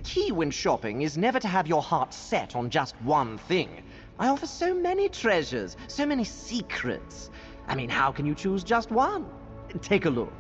The key when shopping is never to have your heart set on just one thing. I offer so many treasures, so many secrets. I mean, how can you choose just one? Take a look.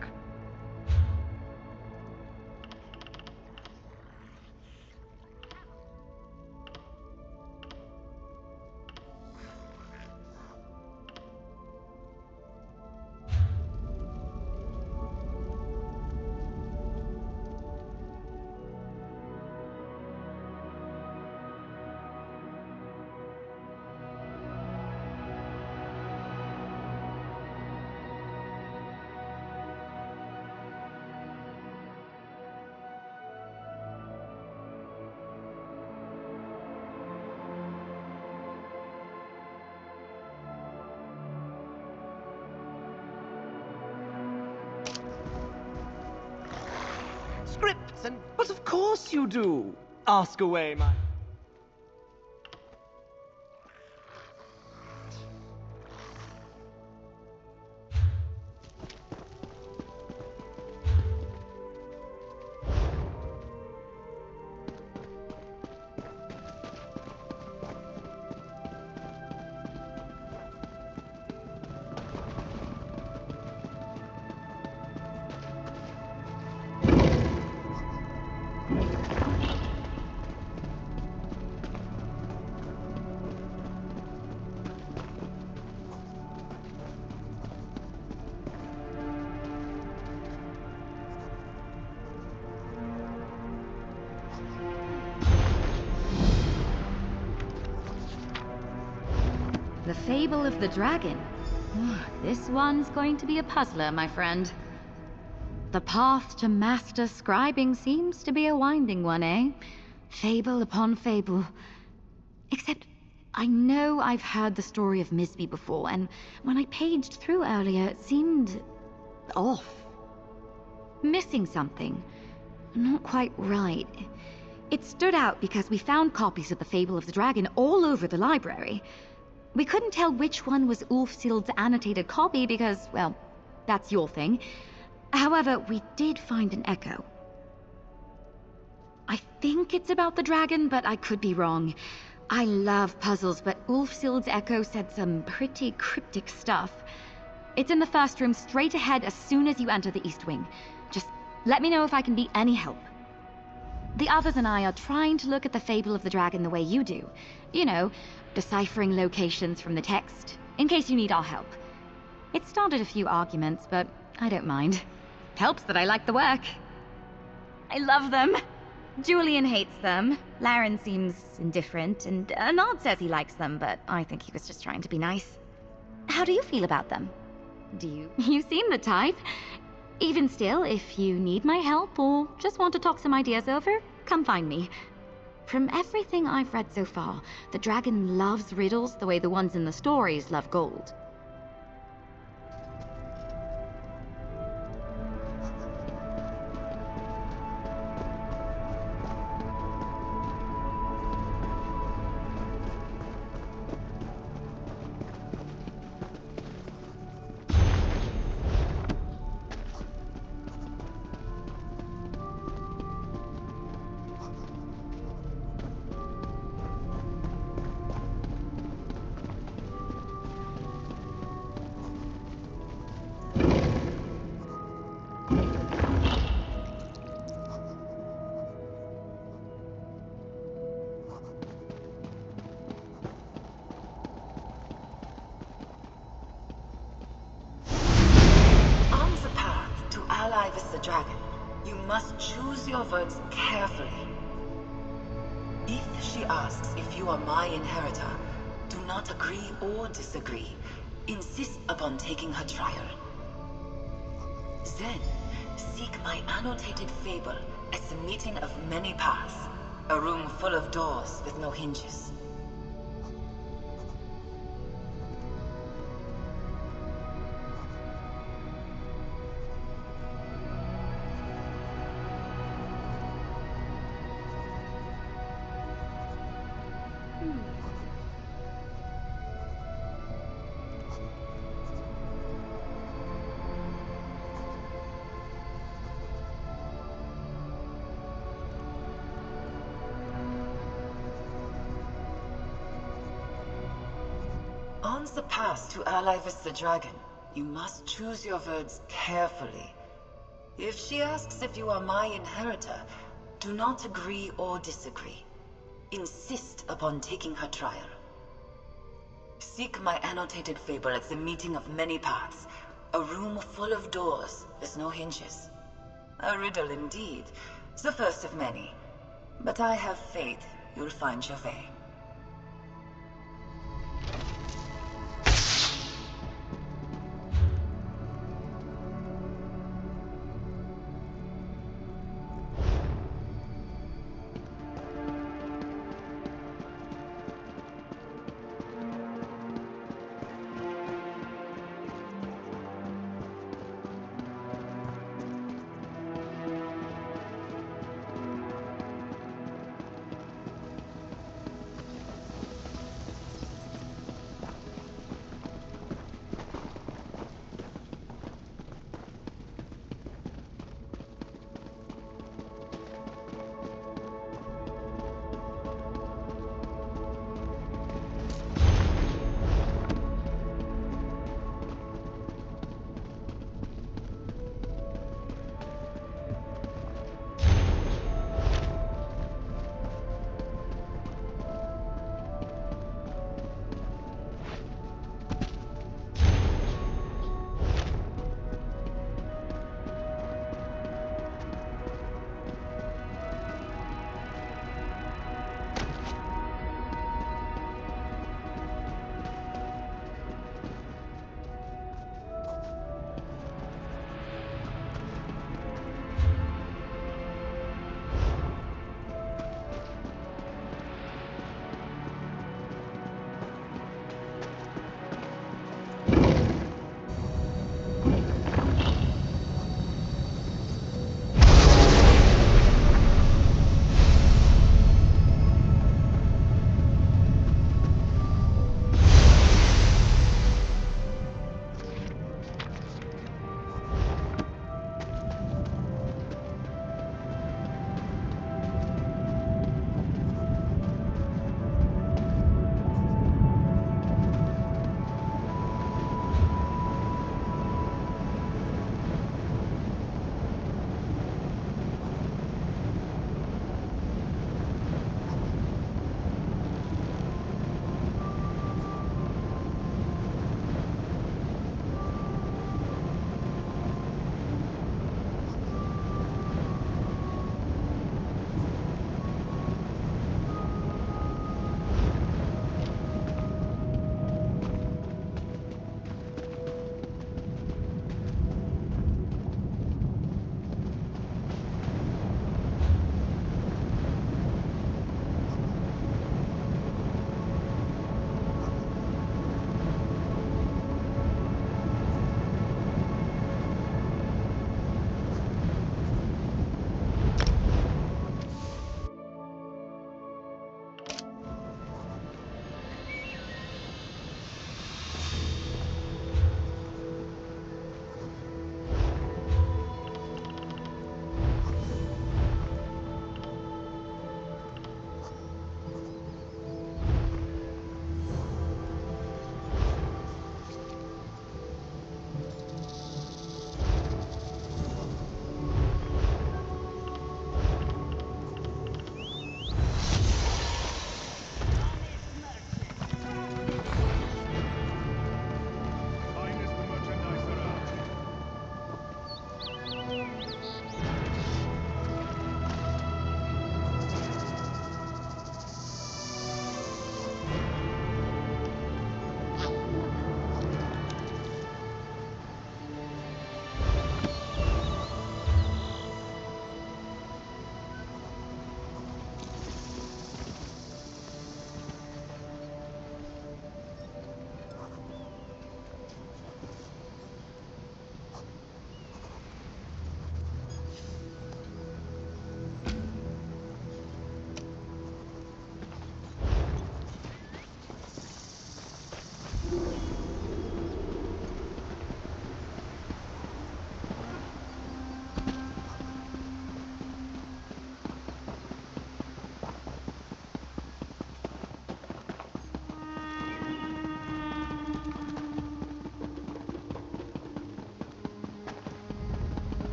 Scripts, but of course you do. Ask away, my... The Fable of the Dragon. This one's going to be a puzzler, my friend. The path to master scribing seems to be a winding one, eh? Fable upon fable. Except, I know I've heard the story of Misby before, and when I paged through earlier, it seemed... off. Missing something. Not quite right. It stood out because we found copies of the Fable of the Dragon all over the library. We couldn't tell which one was Ulfsild's annotated copy because, well, that's your thing. However, we did find an echo. I think it's about the dragon, but I could be wrong. I love puzzles, but Ulfsild's echo said some pretty cryptic stuff. It's in the first room straight ahead as soon as you enter the East Wing. Just let me know if I can be any help. The others and I are trying to look at the Fable of the Dragon the way you do. You know, deciphering locations from the text, in case you need our help. It started a few arguments, but I don't mind. Helps that I like the work. I love them. Julian hates them. Laren seems indifferent, and Nard says he likes them, but I think he was just trying to be nice. How do you feel about them? Do you? You seem the type. Even still, if you need my help or just want to talk some ideas over, come find me. From everything I've read so far, the dragon loves riddles the way the ones in the stories love gold. Dragon, you must choose your words carefully. If she asks if you are my inheritor, do not agree or disagree. Insist upon taking her trial. Then, seek my annotated fable as the meeting of many paths, a room full of doors with no hinges. once a pass to ally with the dragon, you must choose your words carefully. If she asks if you are my inheritor, do not agree or disagree. Insist upon taking her trial. Seek my annotated fable at the meeting of many paths, a room full of doors with no hinges. A riddle indeed, the first of many. But I have faith you'll find your way.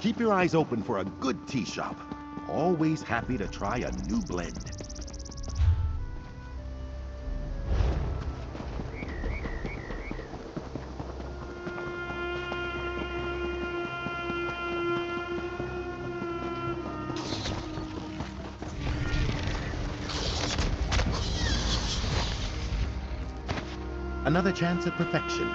Keep your eyes open for a good tea shop. Always happy to try a new blend. Another chance at perfection.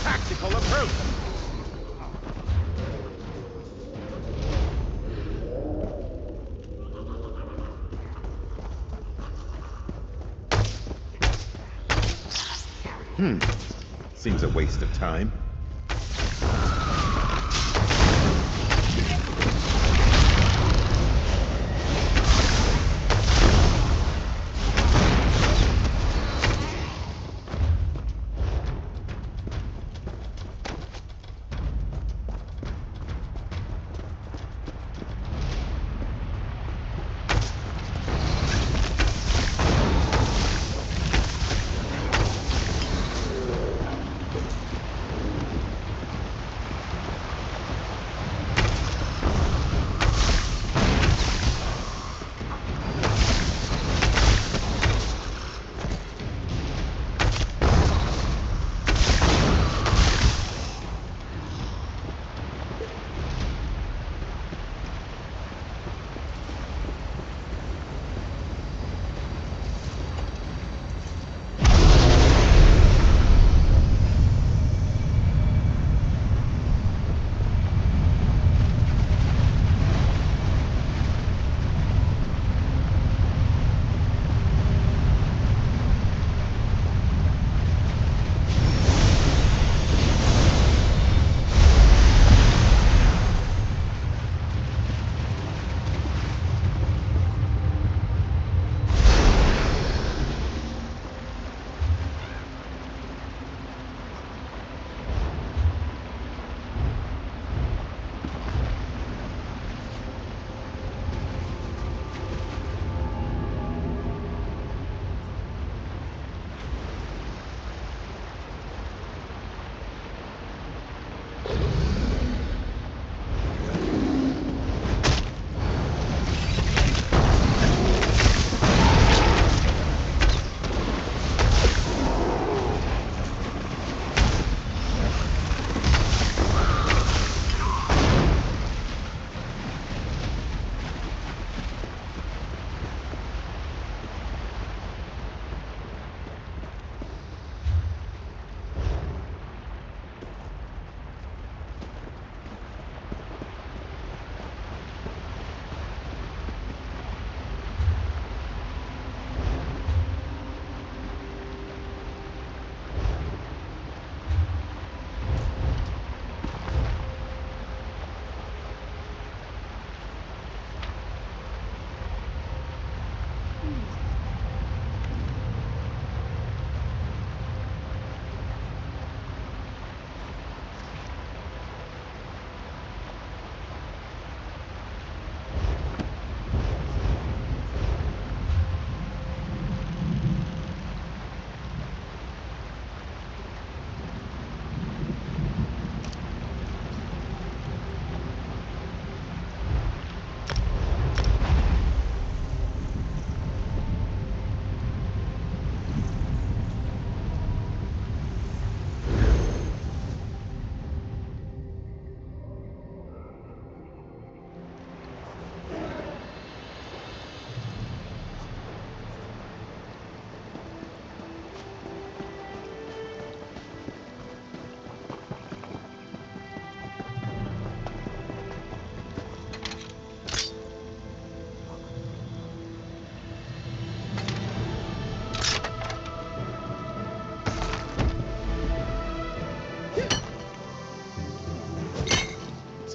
Tactical approach! Seems a waste of time.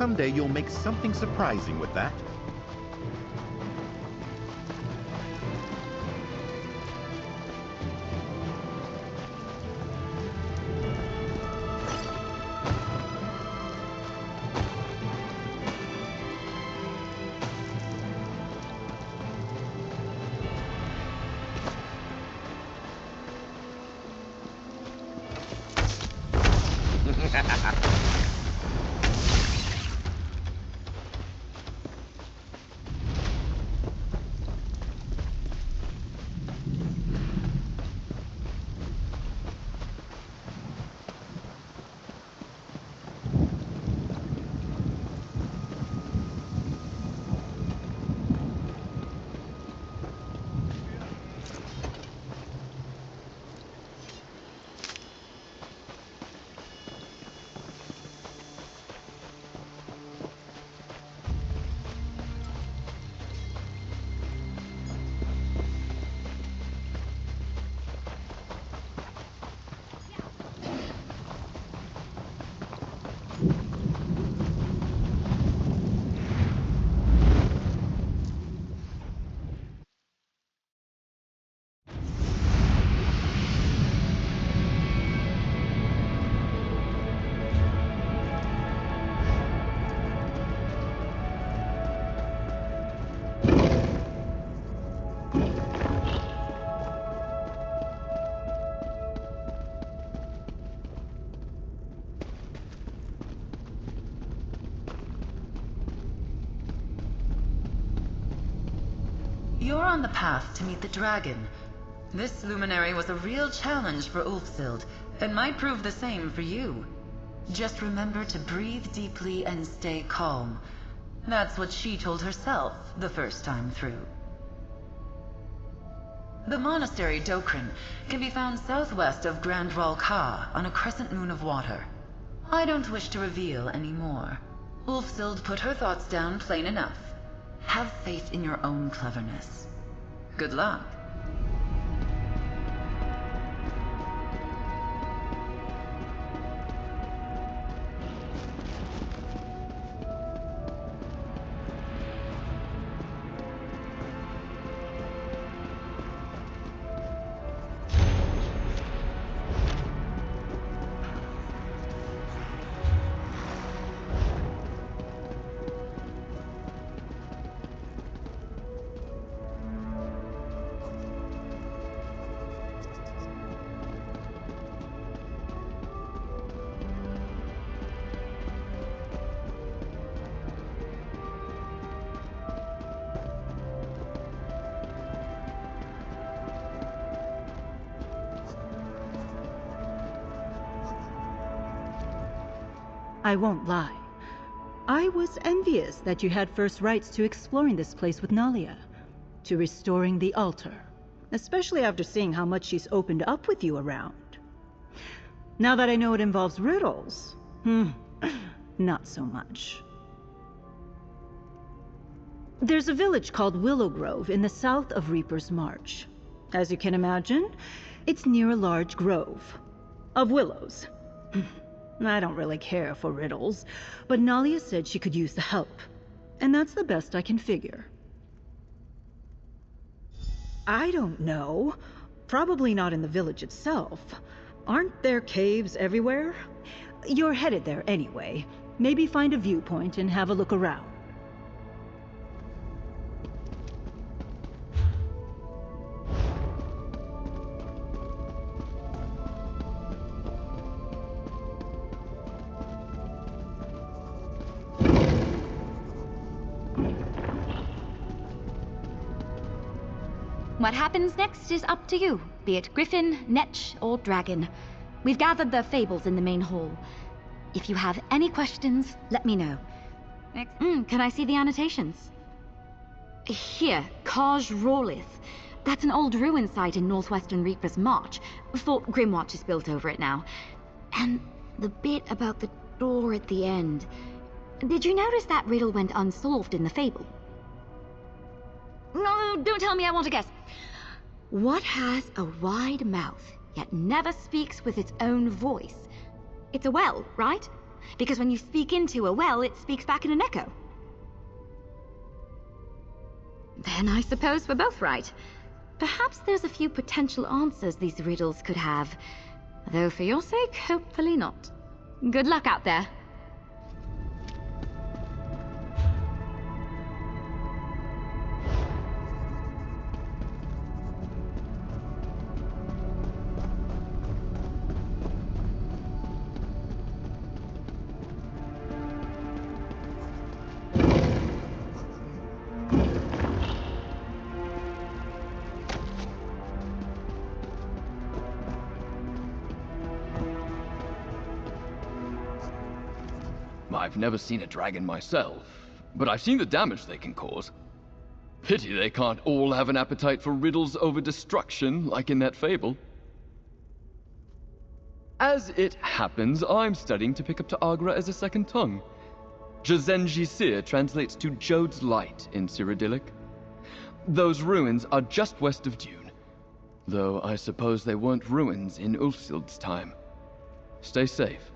Someday you'll make something surprising with that. You're on the path to meet the dragon. This luminary was a real challenge for Ulfsild, and might prove the same for you. Just remember to breathe deeply and stay calm. That's what she told herself the first time through. The monastery Dokrin can be found southwest of Grand Ralka on a crescent moon of water. I don't wish to reveal any more. Ulfsild put her thoughts down plain enough. Have faith in your own cleverness. Good luck. I won't lie. I was envious that you had first rights to exploring this place with Nalia, to restoring the altar, especially after seeing how much she's opened up with you around. Now that I know it involves riddles, not so much. There's a village called Willow Grove in the south of Reaper's March. As you can imagine, it's near a large grove of willows. I don't really care for riddles, but Nalia said she could use the help, and that's the best I can figure. I don't know. Probably not in the village itself. Aren't there caves everywhere? You're headed there anyway. Maybe find a viewpoint and have a look around. What happens next is up to you, be it griffin, netch, or dragon. We've gathered the fables in the main hall. If you have any questions, let me know. Can I see the annotations? Here, Kaj Rawlith. That's an old ruin site in northwestern Reaper's March. Fort Grimwatch is built over it now. And the bit about the door at the end. Did you notice that riddle went unsolved in the fable? No, don't tell me, I want to guess. What has a wide mouth, yet never speaks with its own voice? It's a well, right? because when you speak into a well, it speaks back in an echo. Then I suppose we're both right. Perhaps there's a few potential answers these riddles could have. Though for your sake, hopefully not. Good luck out there. I've never seen a dragon myself, but I've seen the damage they can cause. Pity they can't all have an appetite for riddles over destruction, like in that fable. As it happens, I'm studying to pick up Ta'agra as a second tongue. Jazenjisir translates to Jode's Light in Cyrodiilic. Those ruins are just west of Dune, though I suppose they weren't ruins in Ulfsild's time. Stay safe.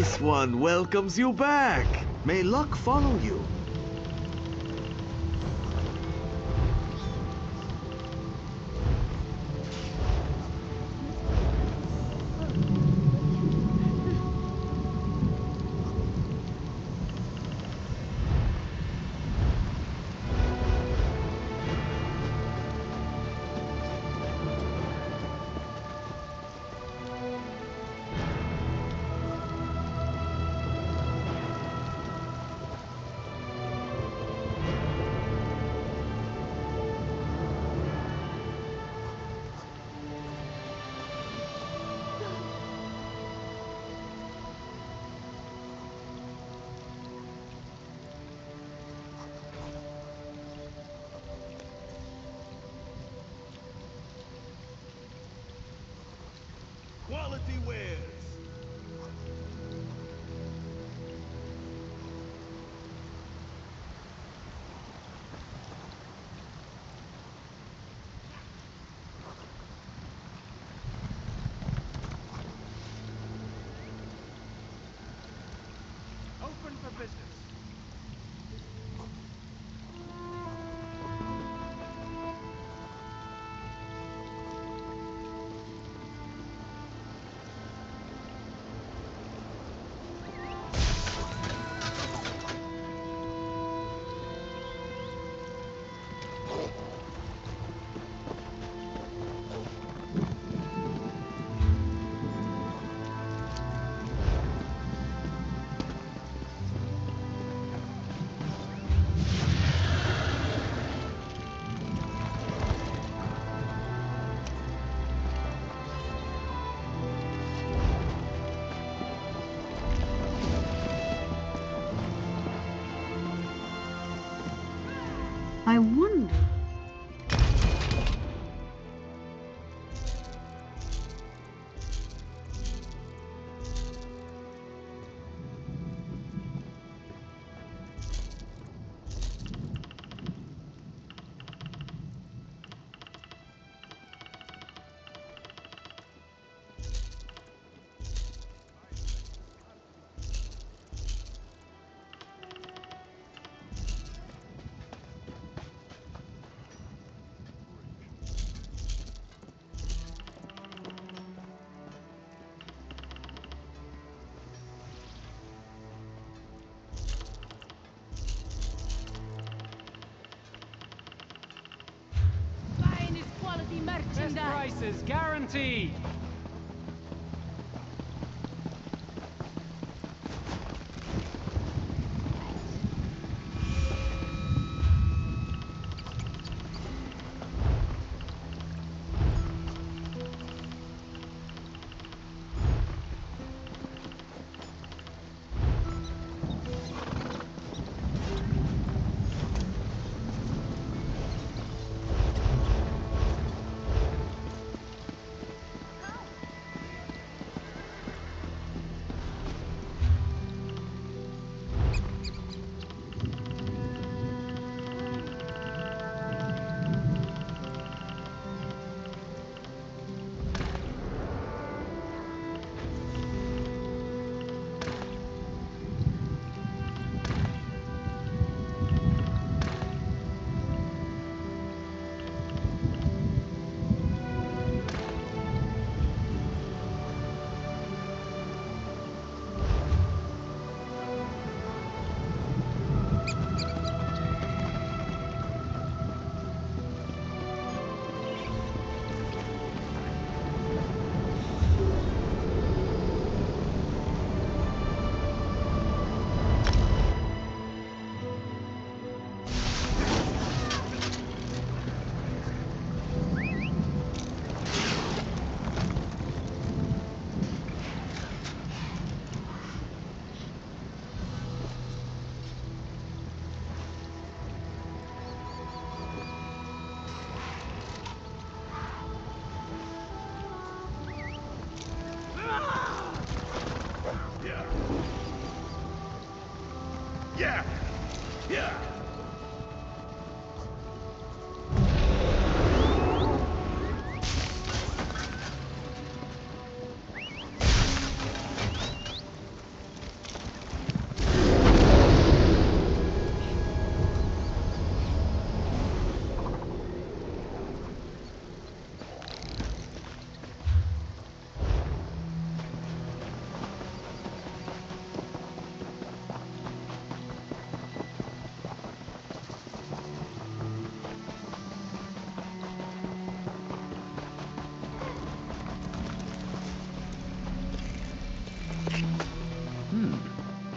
This one welcomes you back. May luck follow you. Quality wares. Open for business. I wonder. Best prices guaranteed. Yeah! Yeah!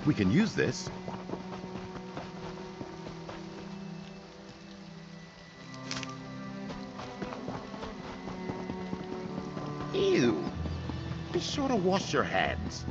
We can use this. Ew. Be sure to wash your hands.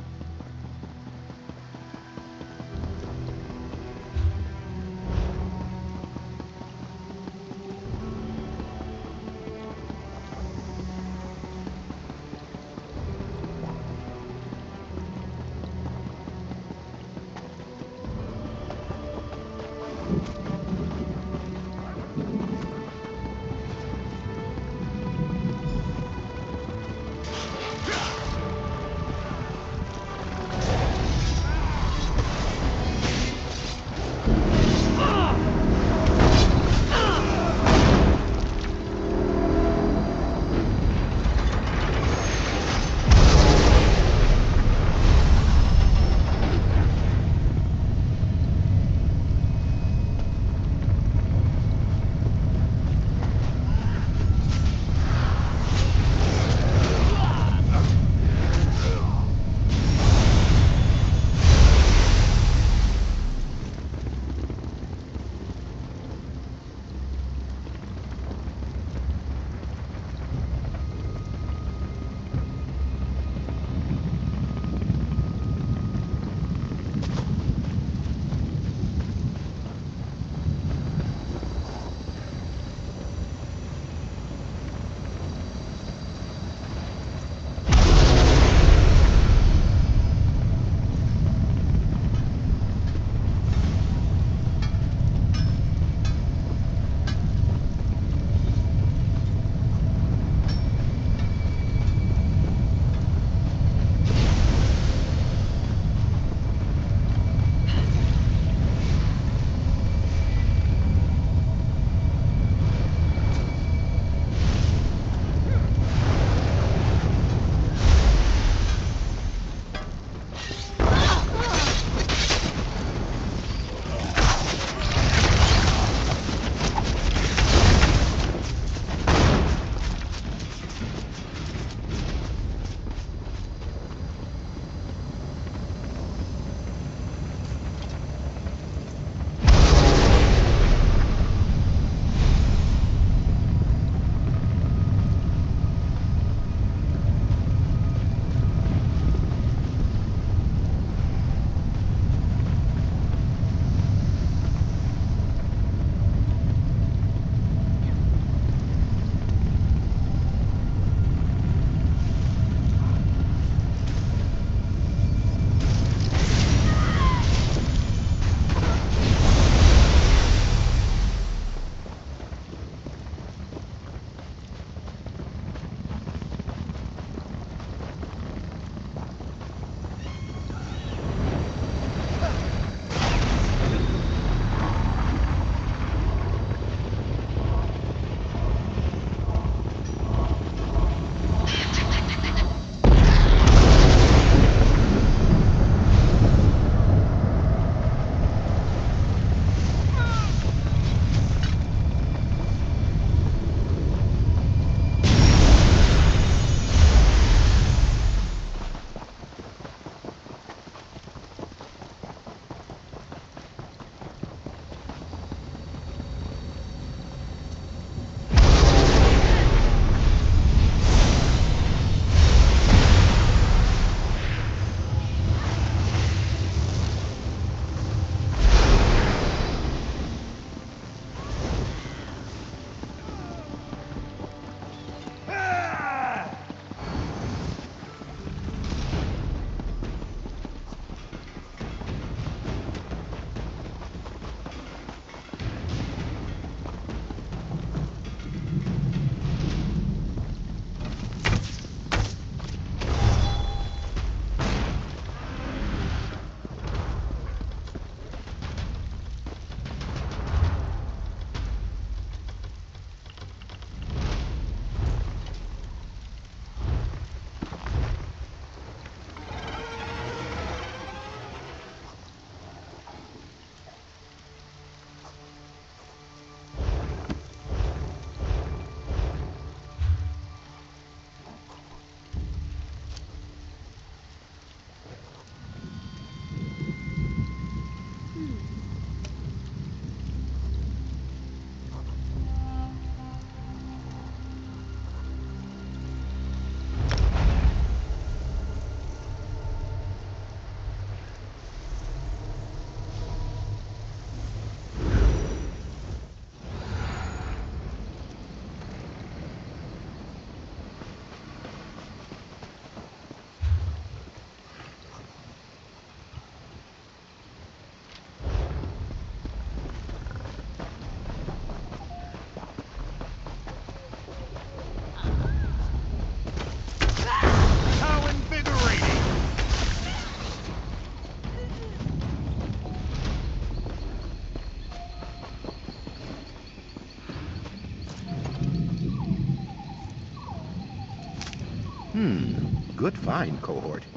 Good find, cohort.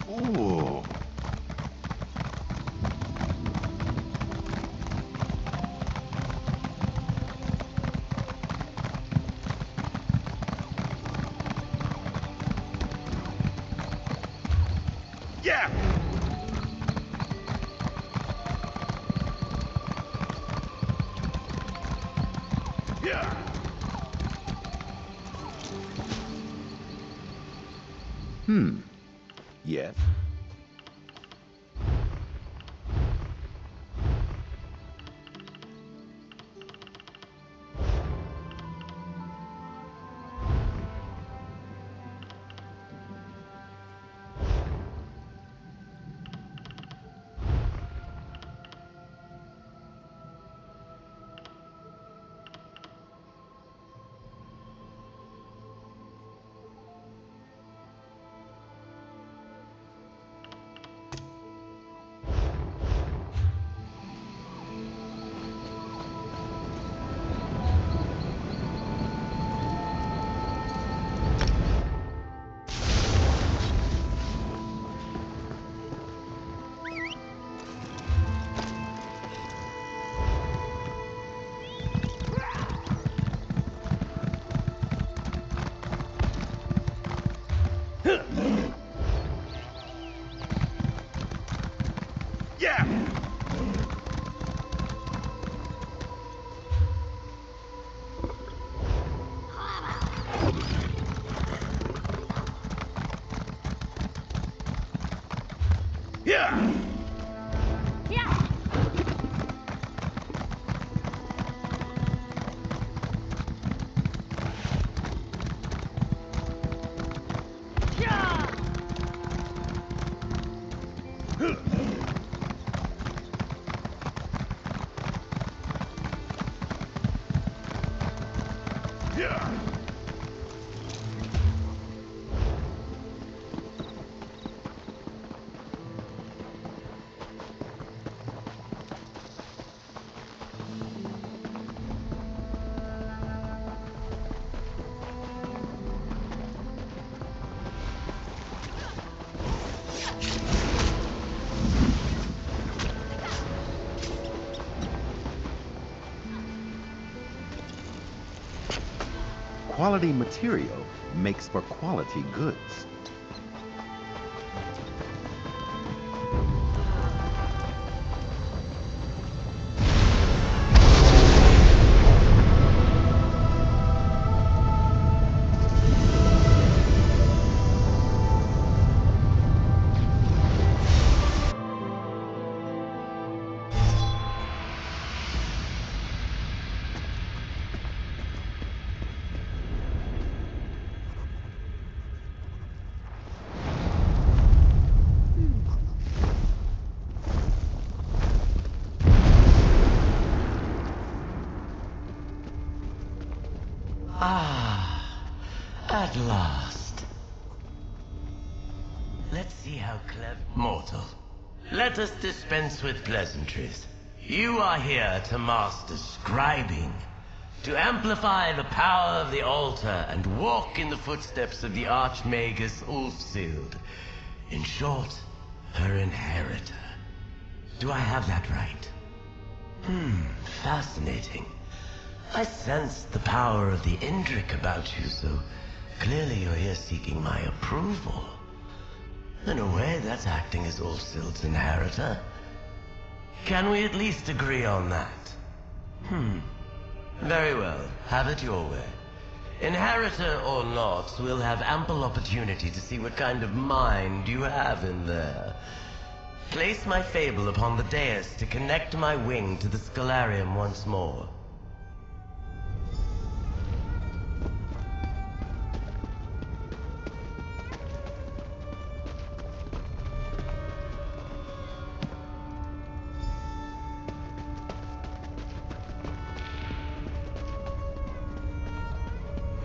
Ooh. Yeah. Yeah. Yes. Yeah. Yeah. Quality material makes for quality goods. At last. Let's see how clever... Mortal, let us dispense with pleasantries. You are here to master scribing, to amplify the power of the altar and walk in the footsteps of the Archmagus Ulfsild. In short, her inheritor. Do I have that right? Fascinating. I sensed the power of the Indrik about you, so clearly you're here seeking my approval. In a way, that's acting as Ulfsild's inheritor. Can we at least agree on that? Very well. Have it your way. Inheritor or not, we'll have ample opportunity to see what kind of mind you have in there. Place my fable upon the dais to connect my wing to the Scholarium once more.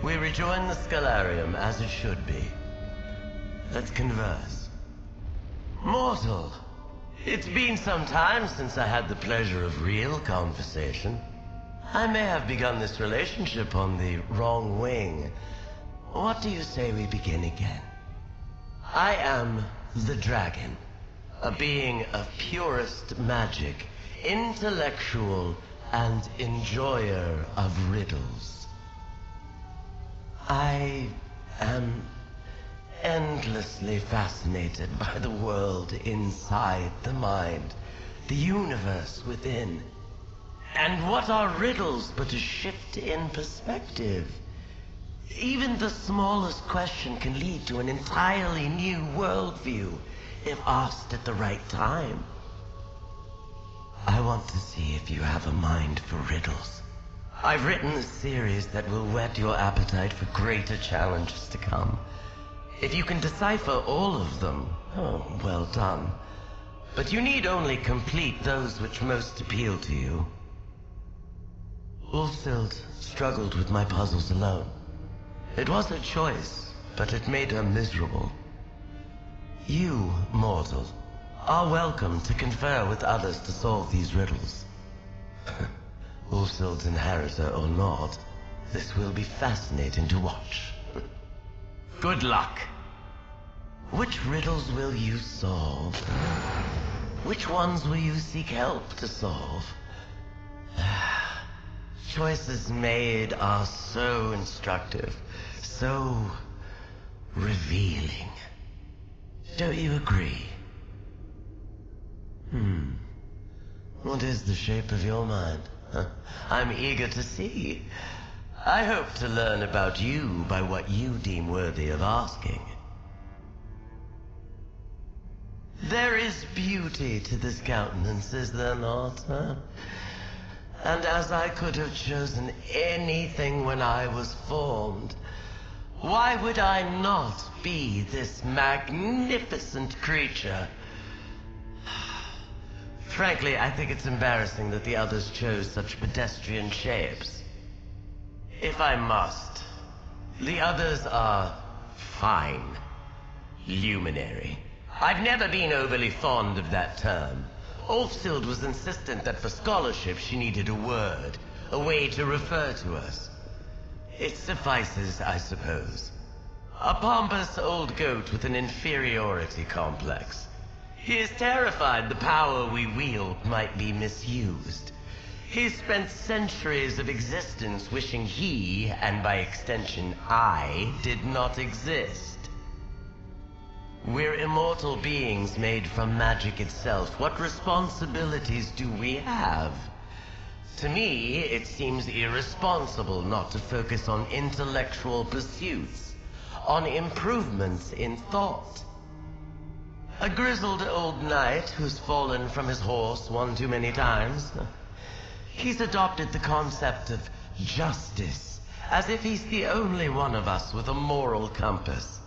We rejoin the Scholarium as it should be. Let's converse. Mortal, it's been some time since I had the pleasure of real conversation. I may have begun this relationship on the wrong wing. What do you say we begin again? I am the dragon, a being of purest magic, intellectual and enjoyer of riddles. I am endlessly fascinated by the world inside the mind, the universe within. And what are riddles but a shift in perspective? Even the smallest question can lead to an entirely new worldview, if asked at the right time. I want to see if you have a mind for riddles. I've written a series that will whet your appetite for greater challenges to come. If you can decipher all of them, oh, well done. But you need only complete those which most appeal to you. Ulfsild struggled with my puzzles alone. It was her choice, but it made her miserable. You, mortal, are welcome to confer with others to solve these riddles. Ulfsild's inheritor or not, this will be fascinating to watch. Good luck. Which riddles will you solve? Which ones will you seek help to solve? Choices made are so instructive, so revealing. Don't you agree? What is the shape of your mind? I'm eager to see. I hope to learn about you by what you deem worthy of asking. There is beauty to this countenance, is there not, huh? And as I could have chosen anything when I was formed, why would I not be this magnificent creature? Frankly, I think it's embarrassing that the others chose such pedestrian shapes. If if I must. The others are fine. Luminary. I've never been overly fond of that term. Ulfsild was insistent that for scholarship she needed a word, a way to refer to us. It suffices, I suppose. A pompous old goat with an inferiority complex. He is terrified the power we wield might be misused. He spent centuries of existence wishing he, and by extension I, did not exist. We're immortal beings made from magic itself. What responsibilities do we have? To me, it seems irresponsible not to focus on intellectual pursuits, on improvements in thought. A grizzled old knight who's fallen from his horse one too many times. He's adopted the concept of justice, as if he's the only one of us with a moral compass.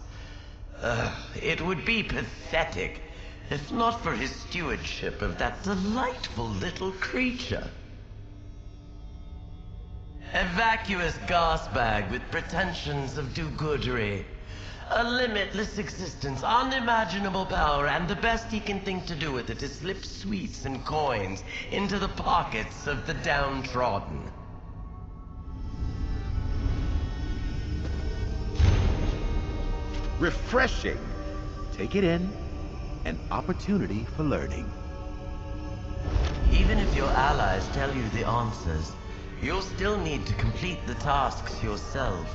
It would be pathetic, if not for his stewardship of that delightful little creature. A vacuous gasbag with pretensions of do-goodery. A limitless existence, unimaginable power, and the best he can think to do with it is slip sweets and coins into the pockets of the downtrodden. Refreshing. Take it in. An opportunity for learning. Even if your allies tell you the answers, you'll still need to complete the tasks yourself.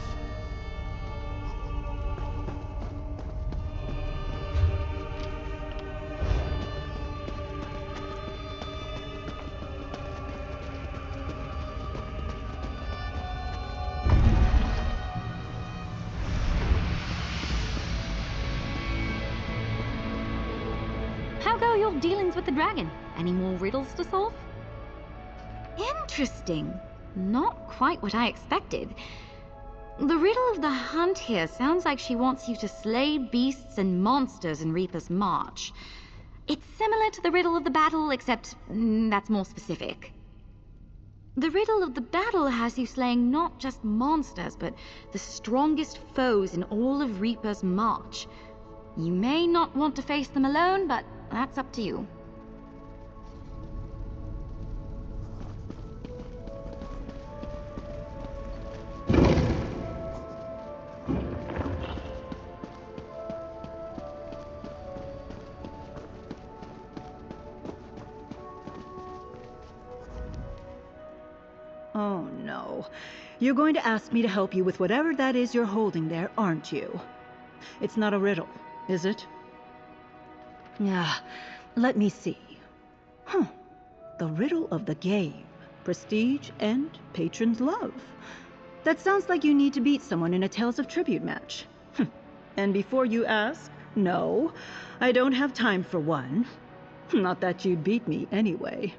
How go your dealings with the dragon? Any more riddles to solve? Interesting. Not quite what I expected. The riddle of the hunt here sounds like she wants you to slay beasts and monsters in Reaper's March. It's similar to the riddle of the battle, except that's more specific. The riddle of the battle has you slaying not just monsters, but the strongest foes in all of Reaper's March. You may not want to face them alone, but that's up to you. Oh no. You're going to ask me to help you with whatever that is you're holding there, aren't you? It's not a riddle, is it? Ah, let me see. The riddle of the game. Prestige and patron's love. That sounds like you need to beat someone in a Tales of Tribute match. And before you ask, no, I don't have time for one. Not that you'd beat me anyway.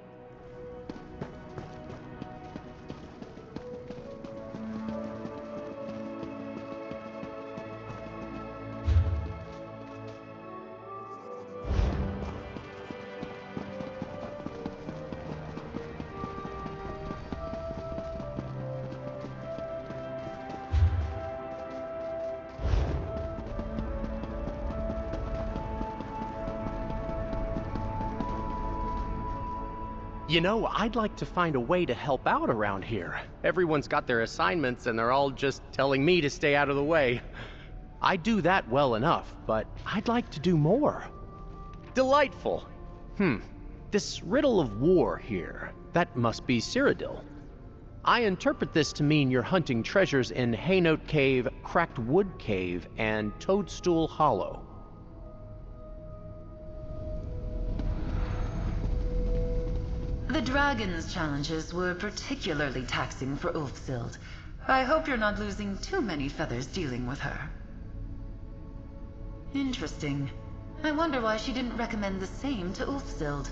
You know, I'd like to find a way to help out around here. Everyone's got their assignments and they're all just telling me to stay out of the way. I do that well enough, but I'd like to do more. Delightful. This riddle of war here, that must be Cyrodiil. I interpret this to mean you're hunting treasures in Haynote Cave, Cracked Wood Cave, and Toadstool Hollow. The dragon's challenges were particularly taxing for Ulfsild. I hope you're not losing too many feathers dealing with her. Interesting. I wonder why she didn't recommend the same to Ulfsild.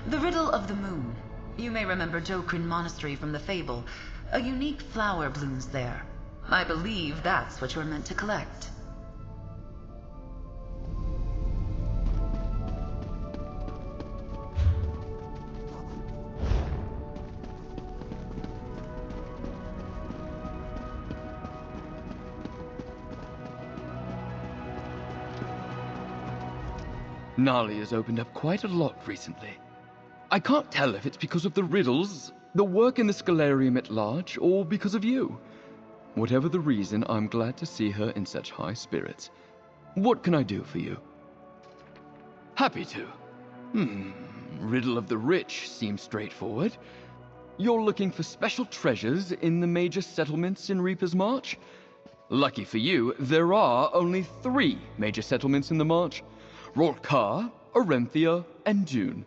The riddle of the moon. You may remember Jokrin Monastery from the fable. A unique flower blooms there. I believe that's what you're meant to collect. Nali has opened up quite a lot recently. I can't tell if it's because of the riddles, the work in the Scholarium at large, or because of you. Whatever the reason, I'm glad to see her in such high spirits. What can I do for you? Happy to. Riddle of the Rich seems straightforward. You're looking for special treasures in the major settlements in Reaper's March? Lucky for you, there are only 3 major settlements in the March: Rorkar, Orenthia, and Dune.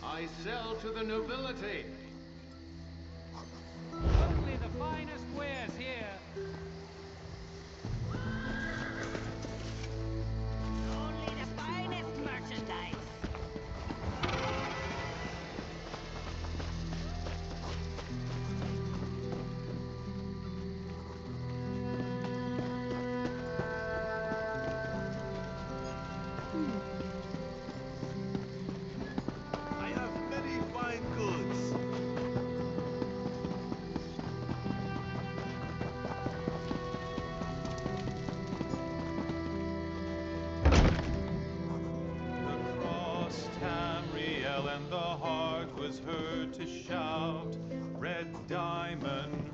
I sell to the nobility. Only the finest wares here. Only the finest merchandise. I have many fine goods. Across Tamriel and the heart was heard to shout, red diamond,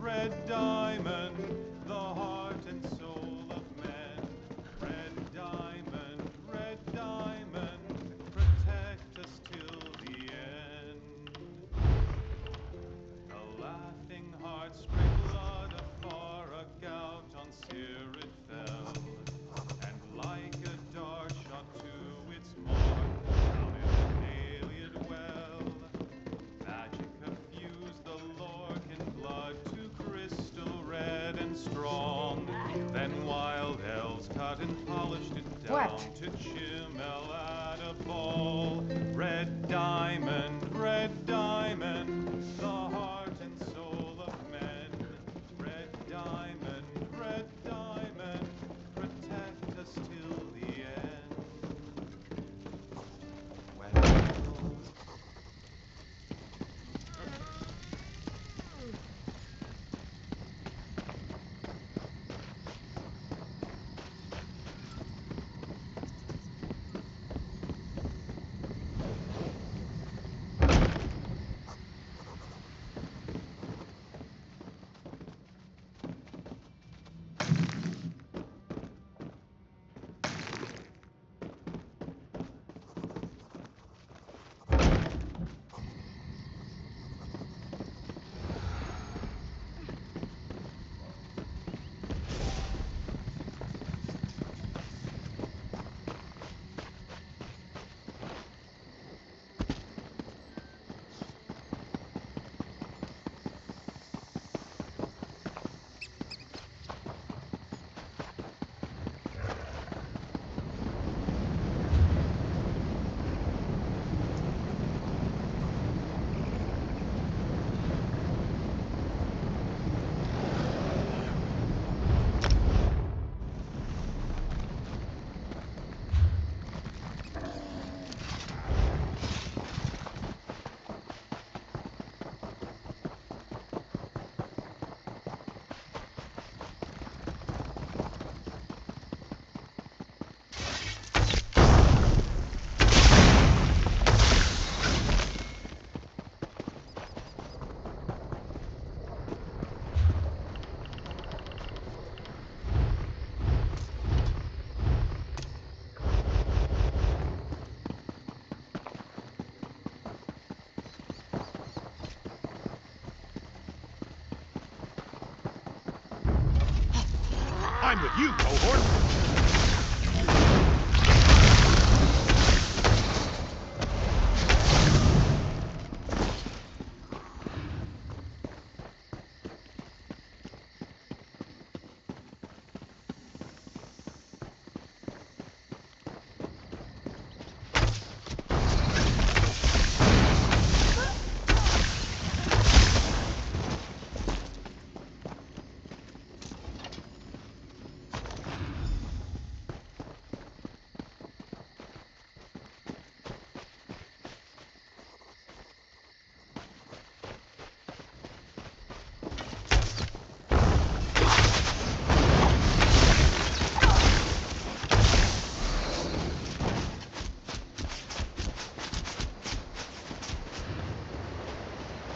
the heart and soul of men. Red diamond, protect us till the end. A laughing heart spread blood afar, a gout on Cyril fell, and like a dart shot to its mark, down in the Naiad well. Magic fused the Lorcan blood to crystal red and strong. Then wild elves cut and polished it down to chimel at a ball. Red diamond, the heart and soul of men. Red diamond, protect us till the end. I'm with you, cohort.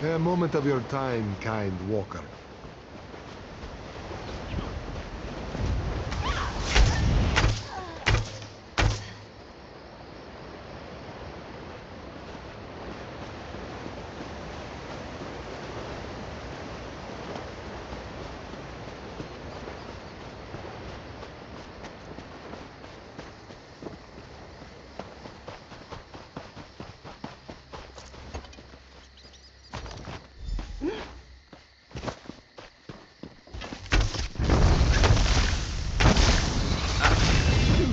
A moment of your time, kind walker.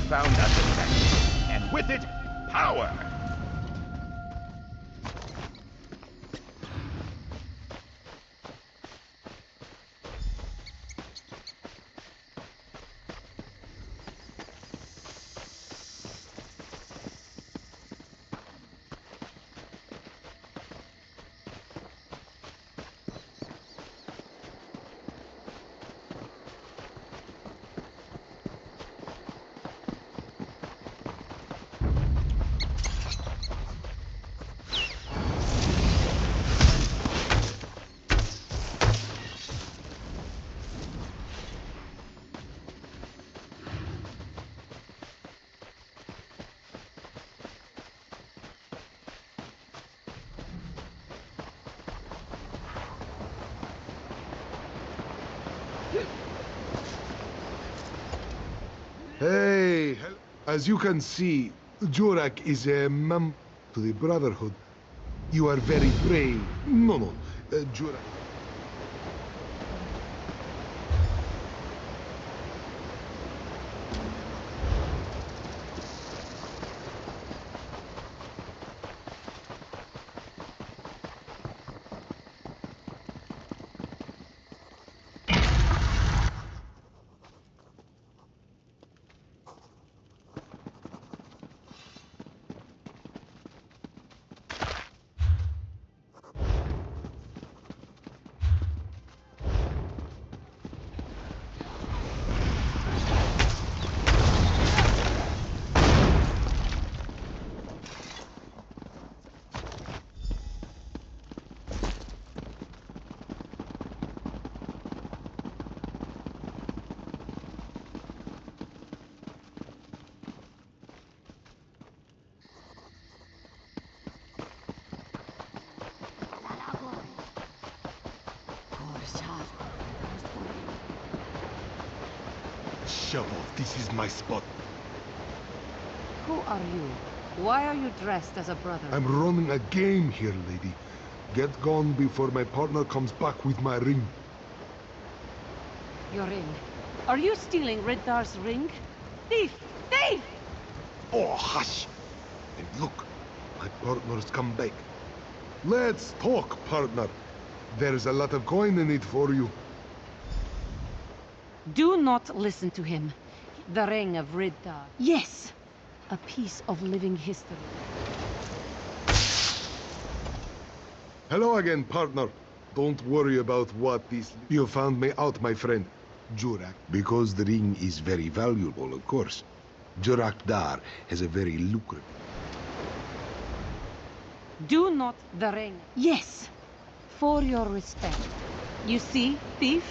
Found us effect, and with it, power. Hey, as you can see, Jurak is a member to the Brotherhood. You are very brave. No, Jurak. Shovel, this is my spot. Who are you? Why are you dressed as a brother? I'm running a game here, lady. Get gone before my partner comes back with my ring. Your ring. Are you stealing Riddar's ring? Thief! Thief! Oh, hush! And look, my partner's come back. Let's talk, partner. There's a lot of coin in it for you. Do not listen to him. The ring of Riddar. Yes! A piece of living history. Hello again, partner. Don't worry about what this... You found me out, my friend. Jurak. Because the ring is very valuable, of course. Jurak Dar has a very lucrative... Do not the ring. Yes! For your respect. You see, thief?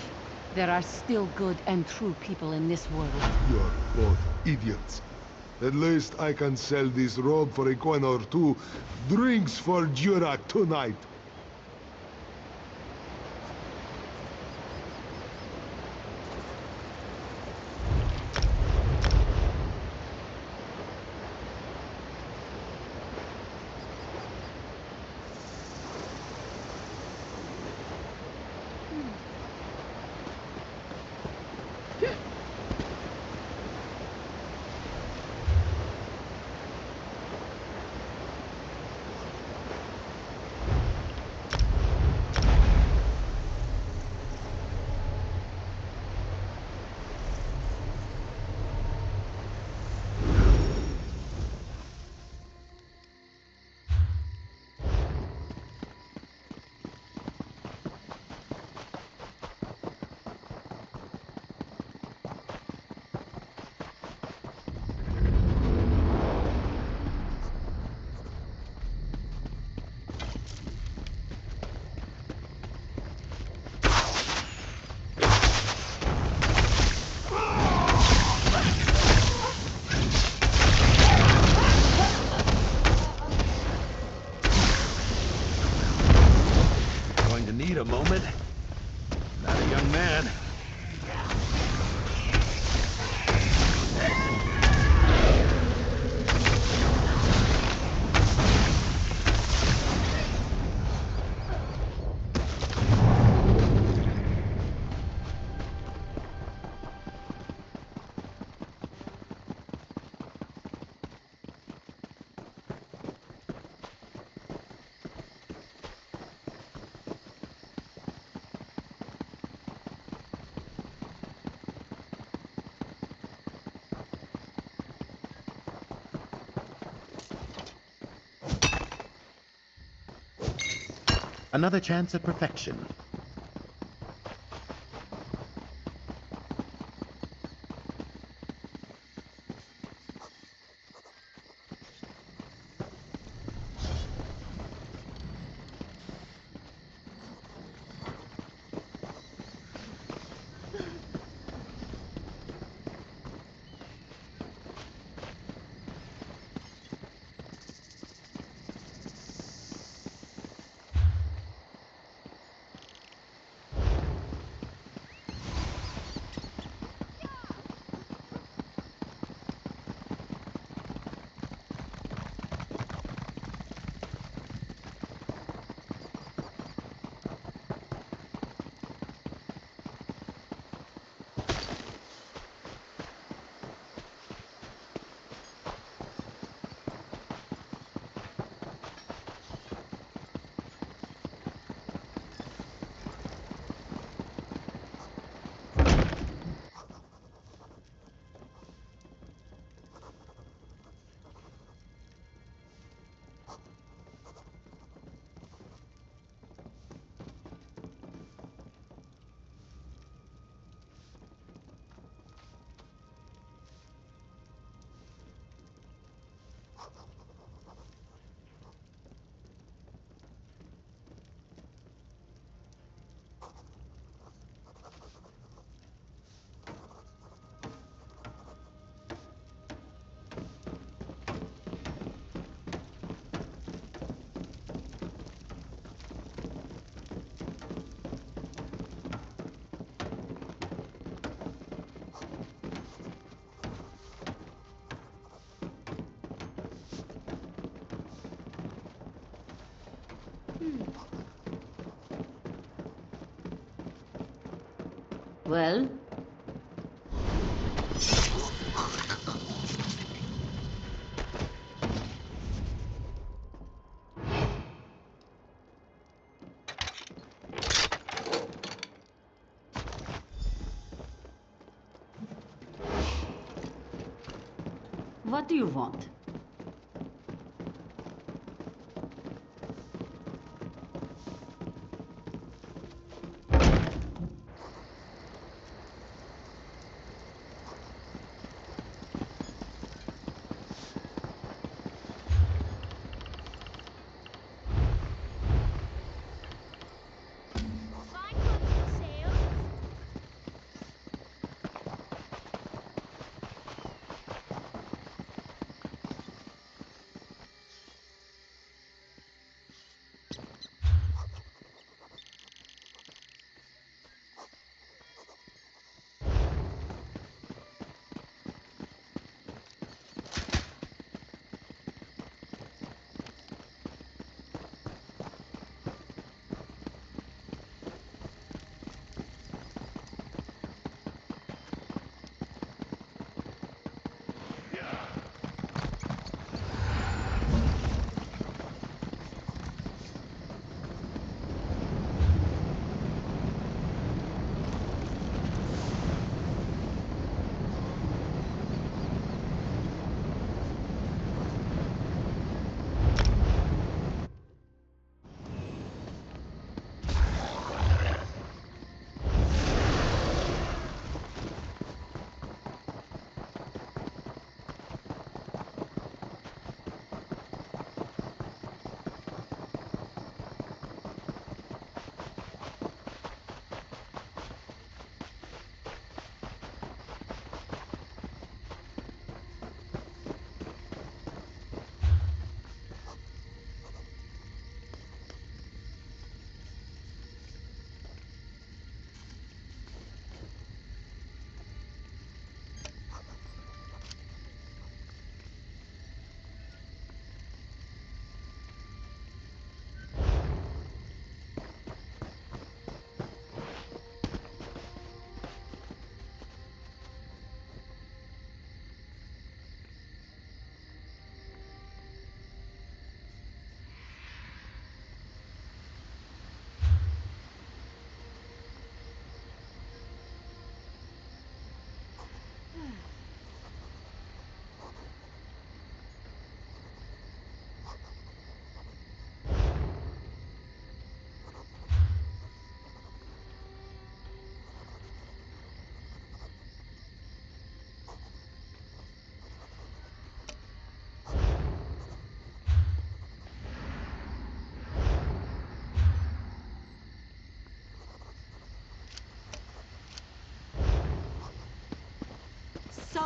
There are still good and true people in this world. You're both idiots. At least I can sell this robe for a coin or two. Drinks for Jurak tonight. man. Another chance at perfection. Well? What do you want?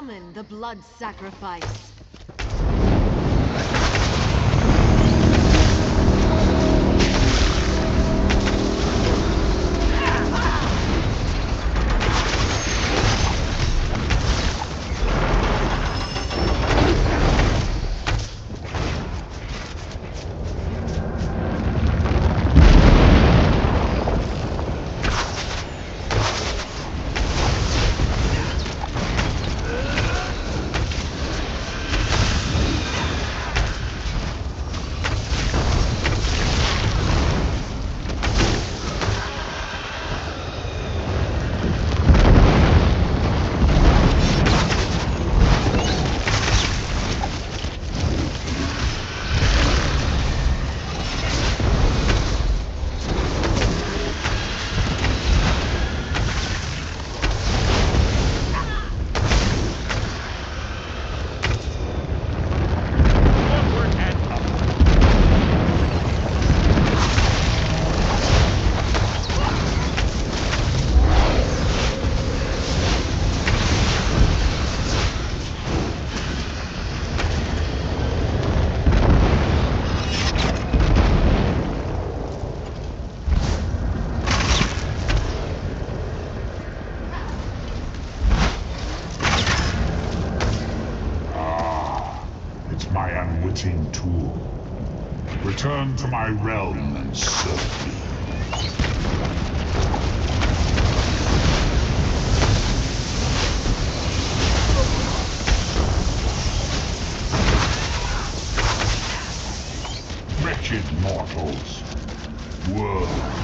Summon the blood sacrifice. Tool. Return to my realm and serve me. Wretched mortals. Worms.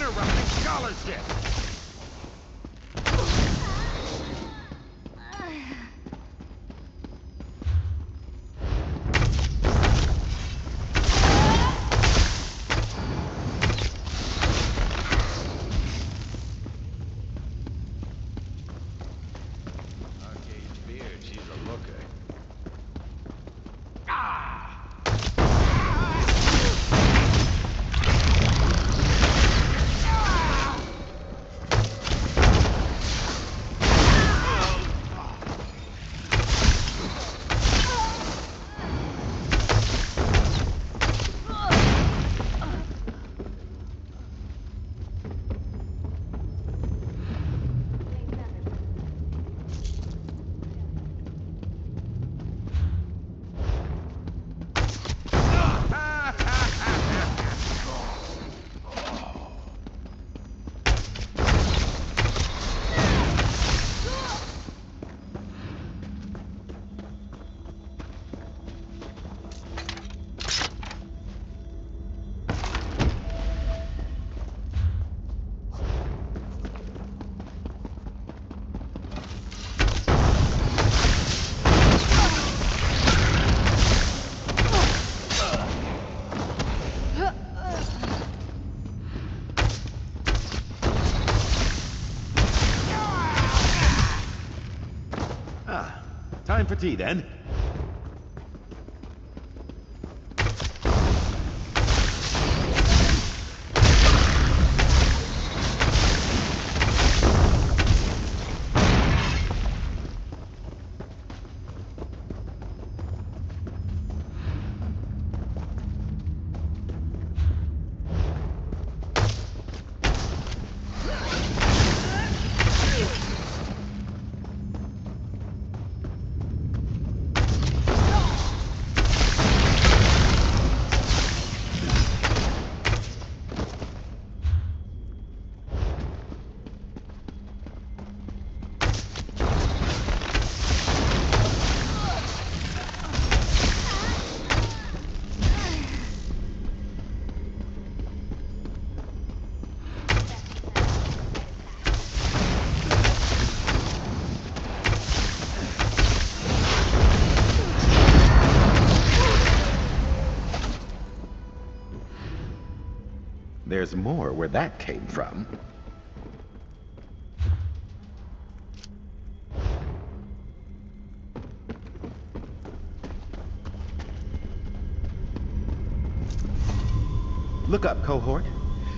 interrupting scholarship! Time for tea, then. There's more where that came from. Look up, cohort.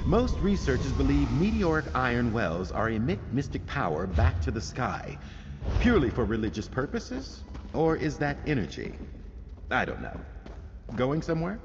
Most researchers believe meteoric iron wells are emit mystic power back to the sky. Purely for religious purposes? Or is that energy? I don't know. Going somewhere?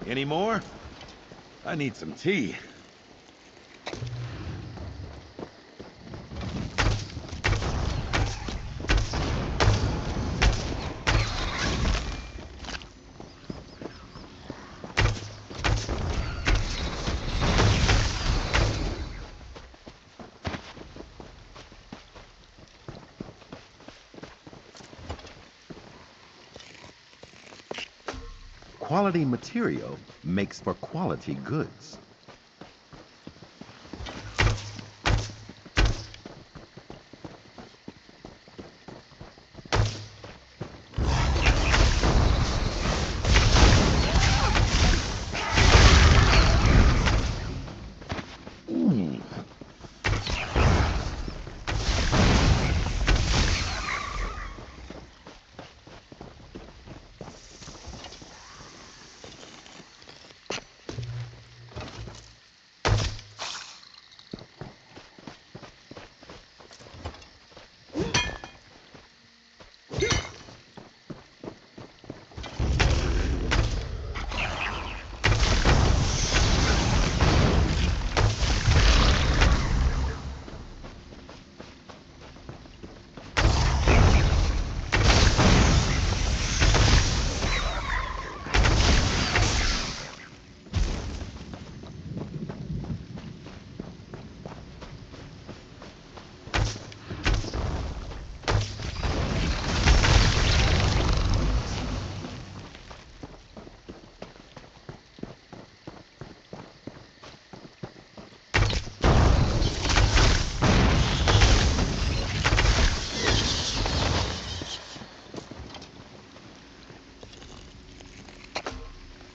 Any more? I need some tea. Quality material makes for quality goods.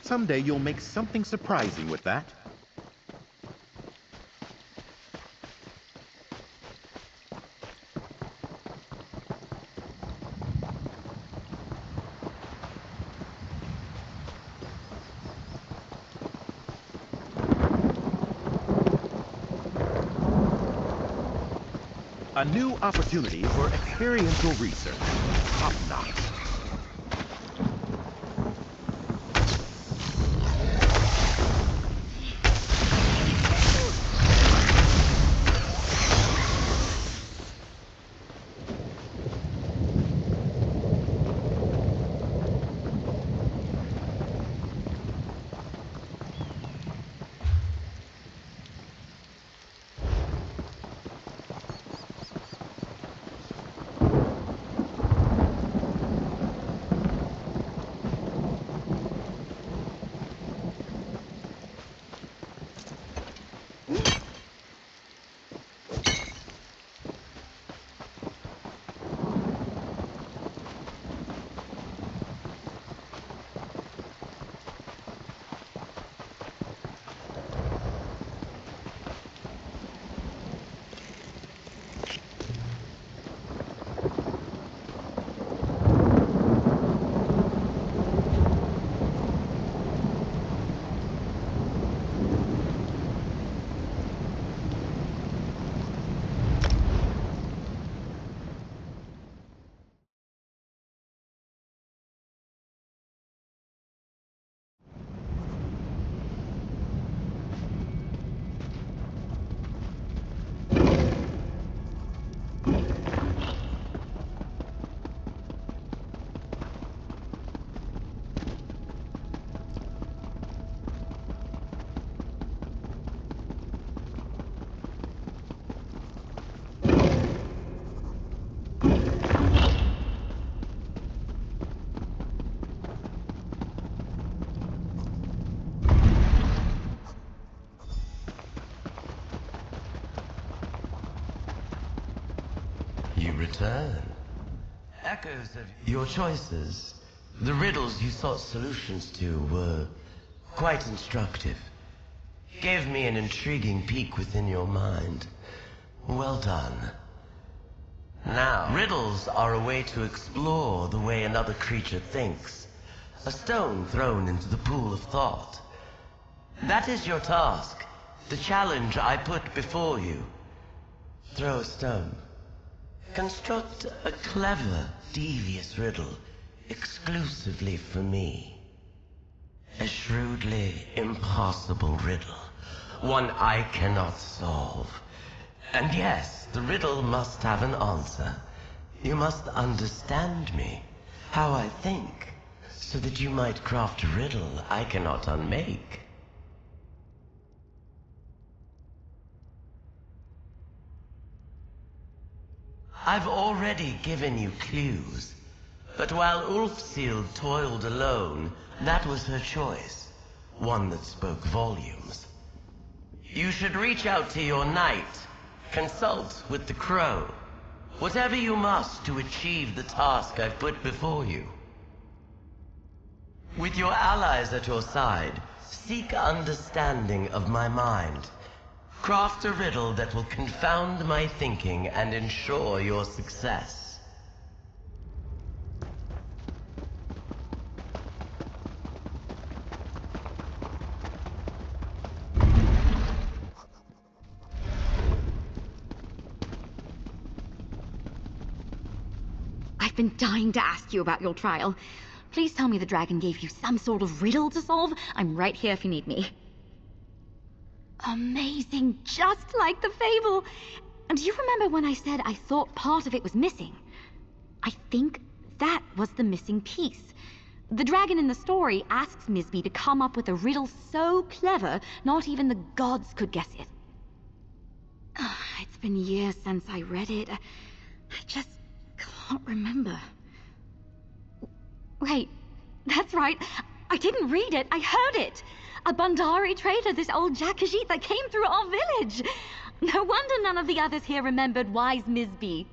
Someday you'll make something surprising with that. A new opportunity for experiential research. Top notch. Return. Echoes of your choices, the riddles you sought solutions to, were quite instructive. Gave me an intriguing peek within your mind. Well done. Now, riddles are a way to explore the way another creature thinks. A stone thrown into the pool of thought. That is your task. The challenge I put before you. Throw a stone. Construct a clever, devious riddle exclusively for me. A shrewdly impossible riddle. One I cannot solve. And yes, the riddle must have an answer. You must understand me, how I think, so that you might craft a riddle I cannot unmake. I've already given you clues. But while Ulfsild toiled alone, that was her choice. One that spoke volumes. You should reach out to your knight. Consult with the crow. Whatever you must to achieve the task I've put before you. With your allies at your side, seek understanding of my mind. Craft a riddle that will confound my thinking and ensure your success. I've been dying to ask you about your trial. Please tell me the dragon gave you some sort of riddle to solve. I'm right here if you need me. Amazing, just like the fable. And do you remember when I said I thought part of it was missing? I think that was the missing piece. The dragon in the story asks Misby to come up with a riddle so clever, not even the gods could guess it. It's been years since I read it. I just can't remember. Wait, that's right. I didn't read it, I heard it. A Bandari trader, this old Jakajit that came through our village. No wonder none of the others here remembered wise Misby.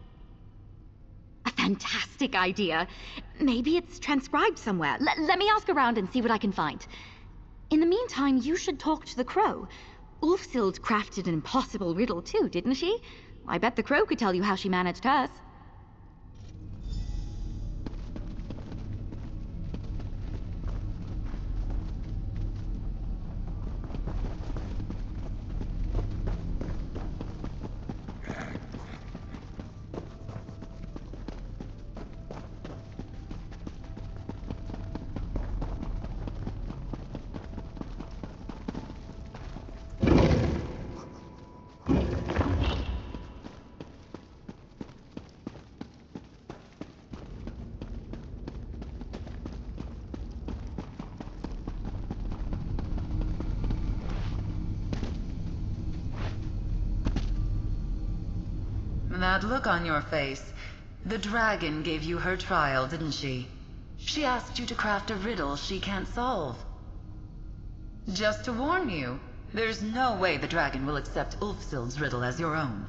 A fantastic idea. Maybe it's transcribed somewhere. Let me ask around and see what I can find. In the meantime, you should talk to the crow. Ulfsild crafted an impossible riddle too, didn't she? I bet the crow could tell you how she managed hers. That look on your face. The dragon gave you her trial, didn't she? She asked you to craft a riddle she can't solve. Just to warn you, there's no way the dragon will accept Ulfsild's riddle as your own.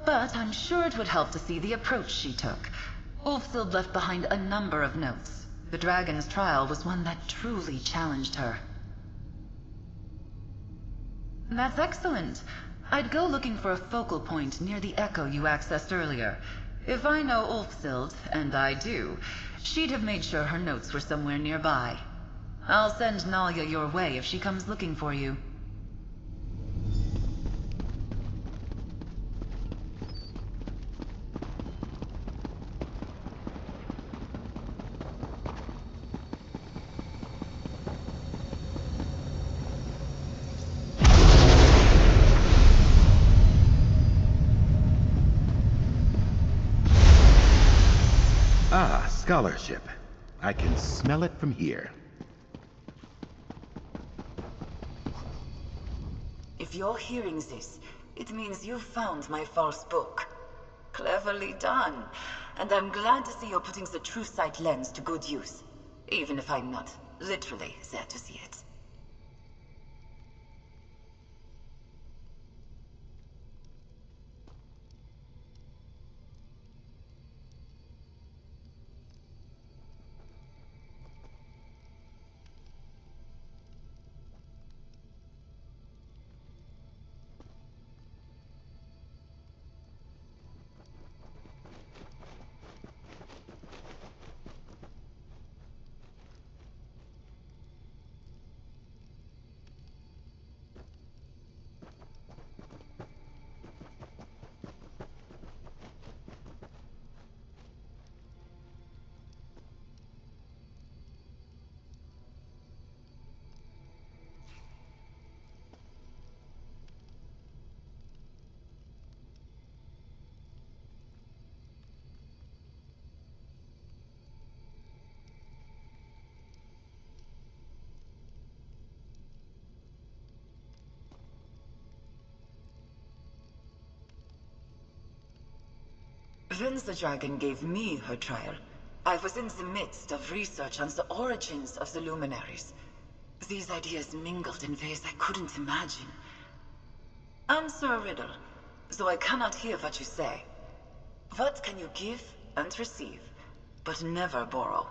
But I'm sure it would help to see the approach she took. Ulfsild left behind a number of notes. The dragon's trial was one that truly challenged her. That's excellent. I'd go looking for a focal point near the echo you accessed earlier. If I know Ulfsild, and I do, she'd have made sure her notes were somewhere nearby. I'll send Nalia your way if she comes looking for you. Ah, scholarship. I can smell it from here. If you're hearing this, it means you found my false book. Cleverly done. And I'm glad to see you're putting the true sight lens to good use. Even if I'm not literally there to see it. When the dragon gave me her trial, I was in the midst of research on the origins of the luminaries. These ideas mingled in ways I couldn't imagine. Answer a riddle, though I cannot hear what you say. What can you give and receive, but never borrow?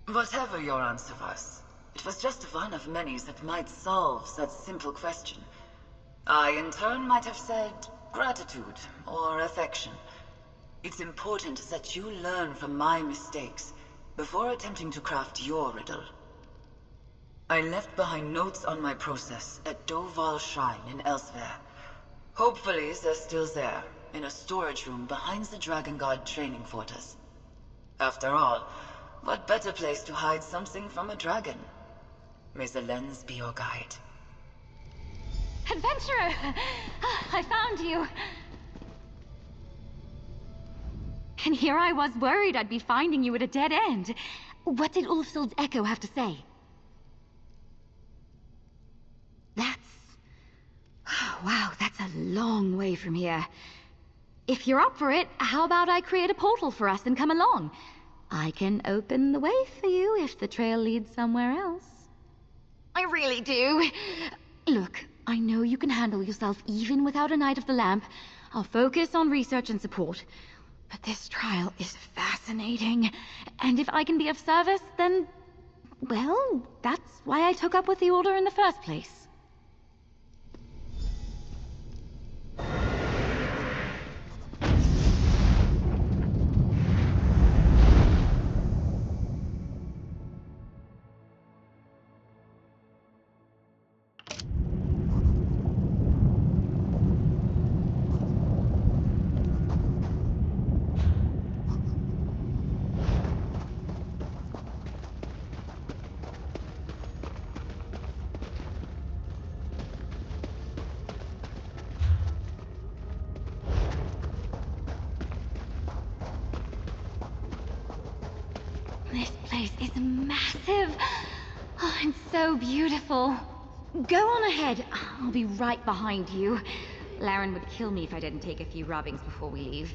Whatever your answer was, it was just one of many that might solve that simple question. I, in turn, might have said gratitude or affection. It's important that you learn from my mistakes before attempting to craft your riddle. I left behind notes on my process at Doval Shrine in Elsewhere. Hopefully, they're still there, in a storage room behind the Dragon God training fortress. After all, what better place to hide something from a dragon? May the lens be your guide. Adventurer! I found you! And here I was worried I'd be finding you at a dead end. What did Ulfsild's echo have to say? Wow, that's a long way from here. If you're up for it, how about I create a portal for us and come along? I can open the way for you if the trail leads somewhere else. I really do. Look, I know you can handle yourself even without a Knight of the Lamp. I'll focus on research and support. But this trial is fascinating. And if I can be of service, then... well, that's why I took up with the Order in the first place. This place is massive. Oh, and so beautiful. Go on ahead. I'll be right behind you. Laren would kill me if I didn't take a few rubbings before we leave.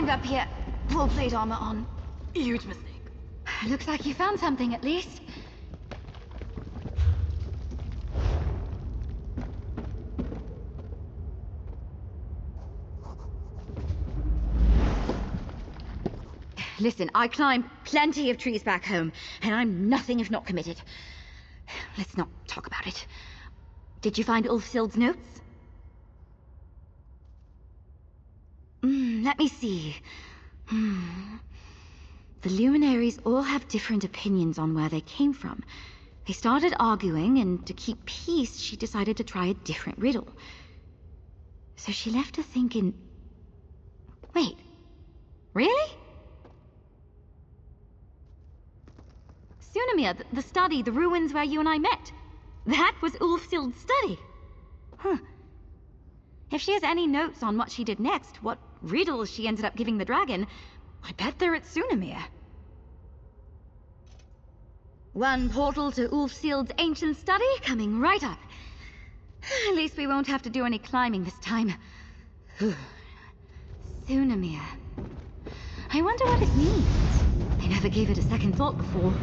climbed up here. Full plate armor on. Huge mistake. Looks like you found something at least. Listen, I climbed plenty of trees back home, and I'm nothing if not committed. Let's not talk about it. Did you find Ulfsild's notes? Let me see. The luminaries all have different opinions on where they came from. They started arguing, and to keep peace, she decided to try a different riddle. So she left her thinking... Wait. Really? Sunamir, the study, the ruins where you and I met. That was Ulfsild's study. Huh. If she has any notes on what she did next, what riddles she ended up giving the dragon, I bet they're at Sunamir. One portal to Ulfsild's ancient study coming right up. At least we won't have to do any climbing this time. Sunamir. I wonder what it means. I never gave it a second thought before.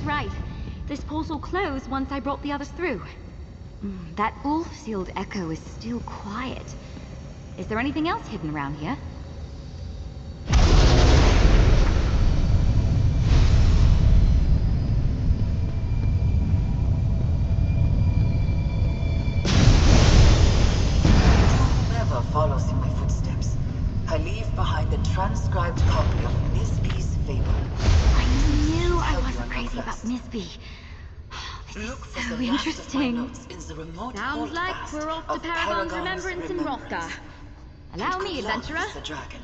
Right. This portal closed once I brought the others through. That Ulfsild echo is still quiet. Is there anything else hidden around here? Whoever follows in my footsteps, I leave behind the transcribed copy of Miss B's fable. I knew I wasn't crazy about Miss B. This is so interesting. Sounds like we're off to Paragon's Remembrance in Hrothgar. Allow me, adventurer. The dragon.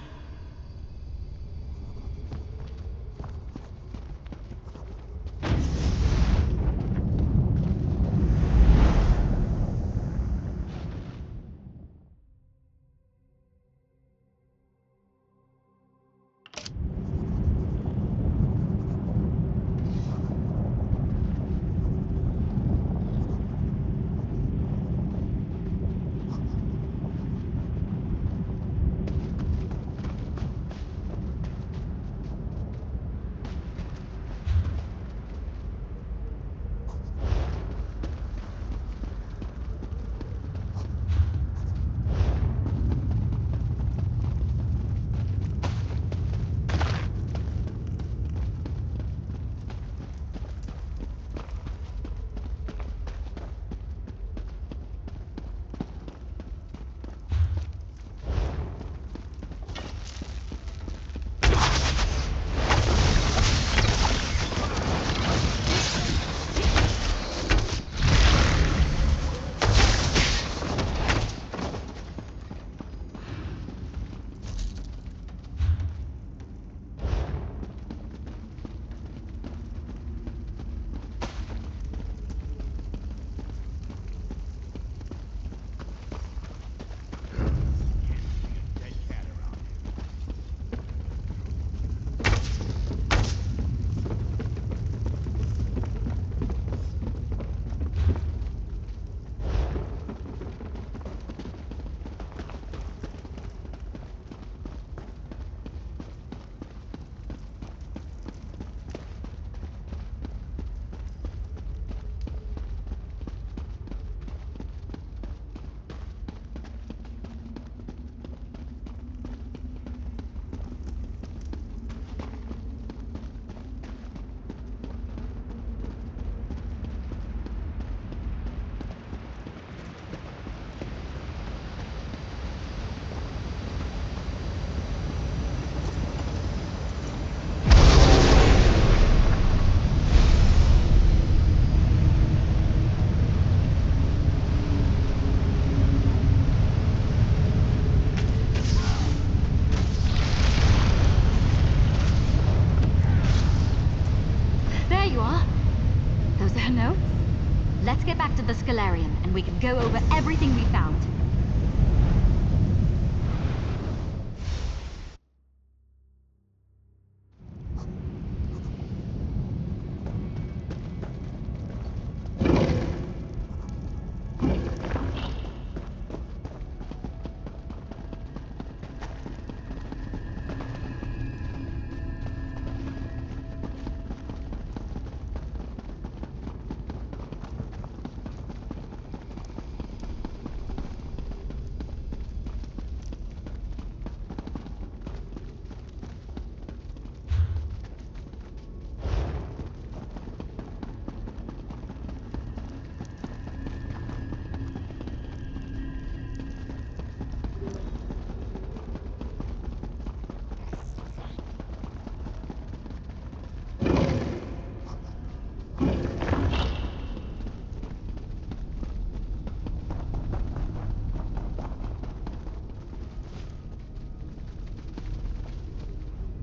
Let's get back to the Scalarium, and we can go over everything we found.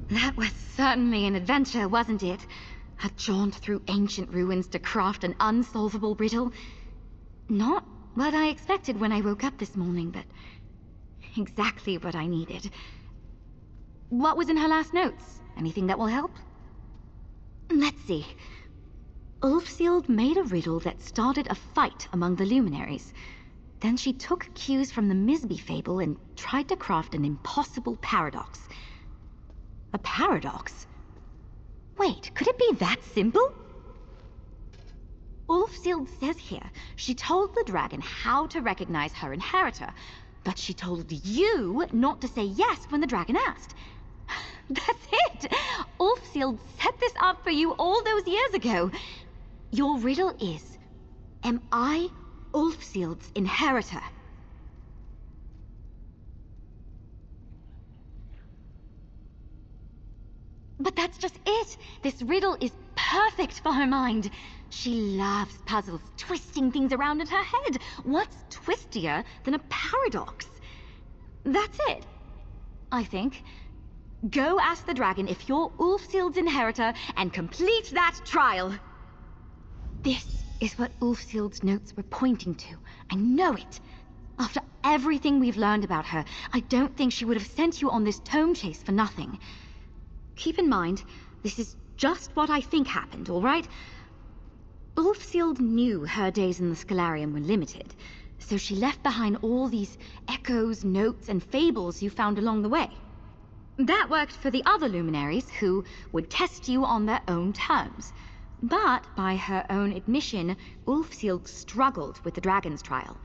That was certainly an adventure, wasn't it? A jaunt through ancient ruins to craft an unsolvable riddle. Not what I expected when I woke up this morning, but exactly what I needed. What was in her last notes? Anything that will help? Let's see. Ulfsild made a riddle that started a fight among the luminaries. Then she took cues from the Misby fable and tried to craft an impossible paradox. A paradox? Wait, could it be that simple? Ulfsild says here she told the dragon how to recognize her inheritor, but she told you not to say yes when the dragon asked. That's it! Ulfsild set this up for you all those years ago. Your riddle is, am I Ulfsild's inheritor? But that's just it! This riddle is perfect for her mind. She loves puzzles, twisting things around in her head. What's twistier than a paradox? That's it, I think. Go ask the dragon if you're Ulfsild's inheritor and complete that trial. This is what Ulfsild's notes were pointing to. I know it. After everything we've learned about her, I don't think she would have sent you on this tome chase for nothing. Keep in mind, this is just what I think happened, all right? Ulfsild knew her days in the Scholarium were limited, so she left behind all these echoes, notes, and fables you found along the way. That worked for the other luminaries, who would test you on their own terms. But, by her own admission, Ulfsild struggled with the dragon's trial.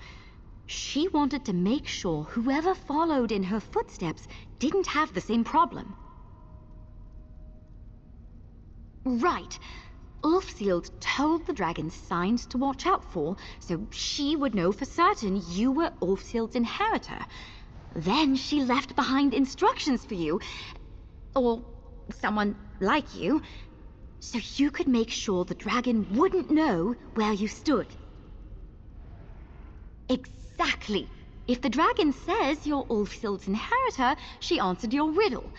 She wanted to make sure whoever followed in her footsteps didn't have the same problem. Right. Ulfsild told the dragon signs to watch out for, so she would know for certain you were Ulfsild's inheritor. Then she left behind instructions for you, or someone like you, so you could make sure the dragon wouldn't know where you stood. Exactly. If the dragon says you're Ulfsild's inheritor, she answered your riddle.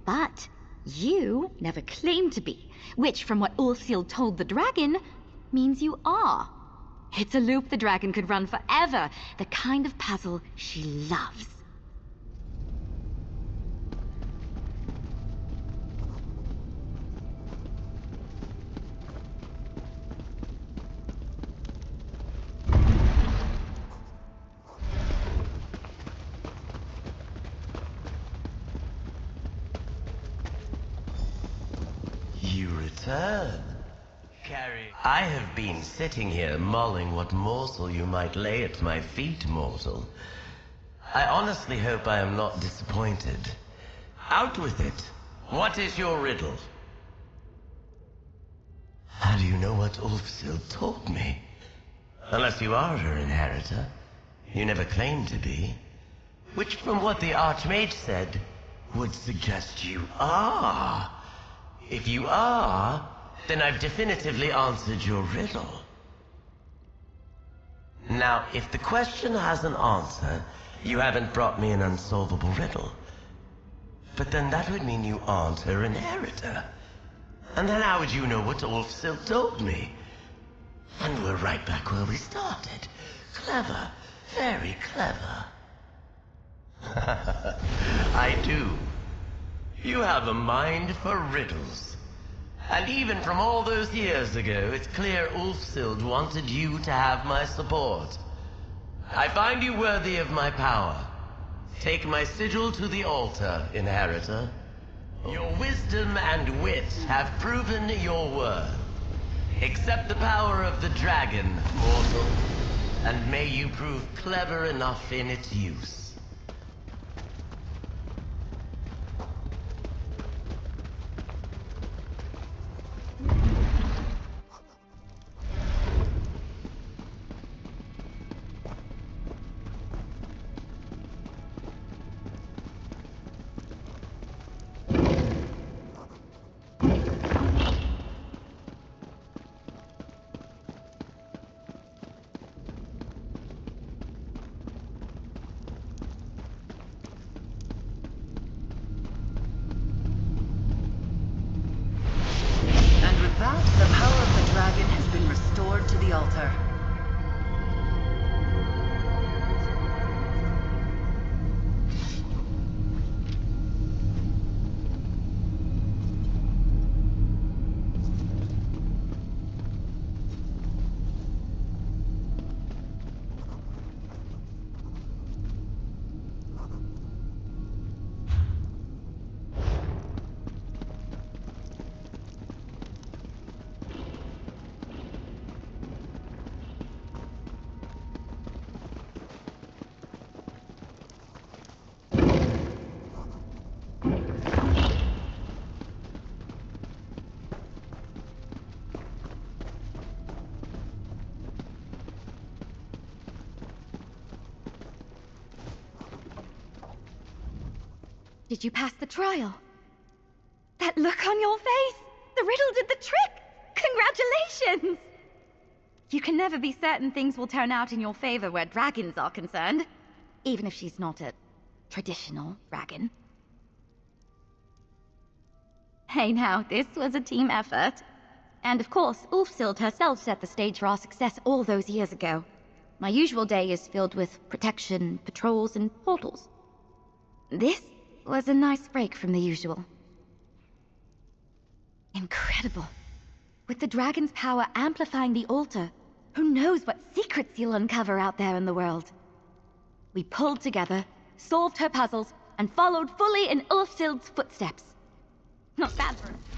But you never claimed to be, which, from what Ulfsild told the dragon, means you are. It's a loop the dragon could run forever, the kind of puzzle she loves. You return. Carrie, I have been sitting here mulling what morsel you might lay at my feet, mortal. I honestly hope I am not disappointed. Out with it. What is your riddle? How do you know what Ulfsild told me? Unless you are her inheritor. You never claimed to be. Which, from what the Archmage said, would suggest you are. If you are, then I've definitively answered your riddle. Now, if the question has an answer, you haven't brought me an unsolvable riddle. But then that would mean you aren't her inheritor. And then how would you know what Ulfsild told me? And we're right back where we started. Clever. Very clever. I do. You have a mind for riddles. And even from all those years ago, it's clear Ulfsild wanted you to have my support. I find you worthy of my power. Take my sigil to the altar, inheritor. Your wisdom and wit have proven your worth. Accept the power of the dragon, mortal, and may you prove clever enough in its use. altar. Did you pass the trial? That look on your face! The riddle did the trick! Congratulations! You can never be certain things will turn out in your favor where dragons are concerned. Even if she's not a traditional dragon. Hey now, this was a team effort. And of course, Ulfsild herself set the stage for our success all those years ago. My usual day is filled with protection, patrols, and portals. This was a nice break from the usual. Incredible. With the dragon's power amplifying the altar, who knows what secrets you'll uncover out there in the world? We pulled together, solved her puzzles, and followed fully in Ulfsild's footsteps. Not bad for us.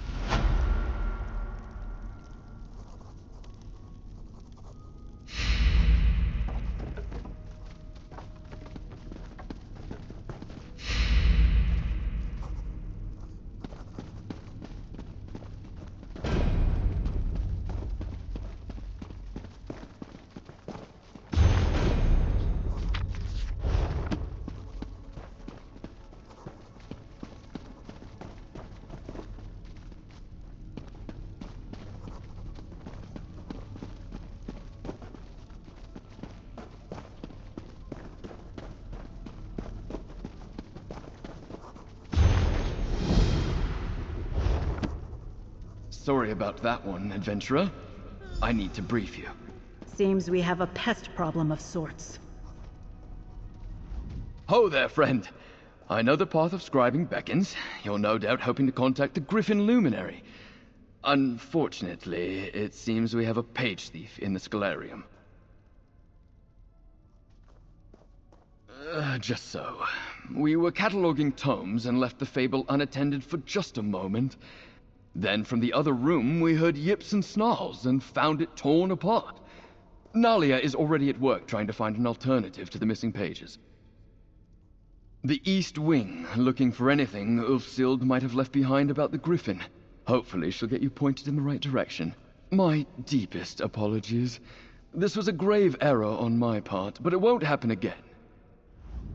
Sorry about that one, adventurer. I need to brief you. Seems we have a pest problem of sorts. Ho there, friend. I know the path of scribing beckons. You're no doubt hoping to contact the Griffin Luminary. Unfortunately, it seems we have a page thief in the Scalarium. Just so. We were cataloging tomes and left the fable unattended for just a moment. Then from the other room, we heard yips and snarls and found it torn apart. Nalia is already at work trying to find an alternative to the missing pages. The East Wing, looking for anything Ulfsild might have left behind about the Griffin. Hopefully she'll get you pointed in the right direction. My deepest apologies. This was a grave error on my part, but it won't happen again.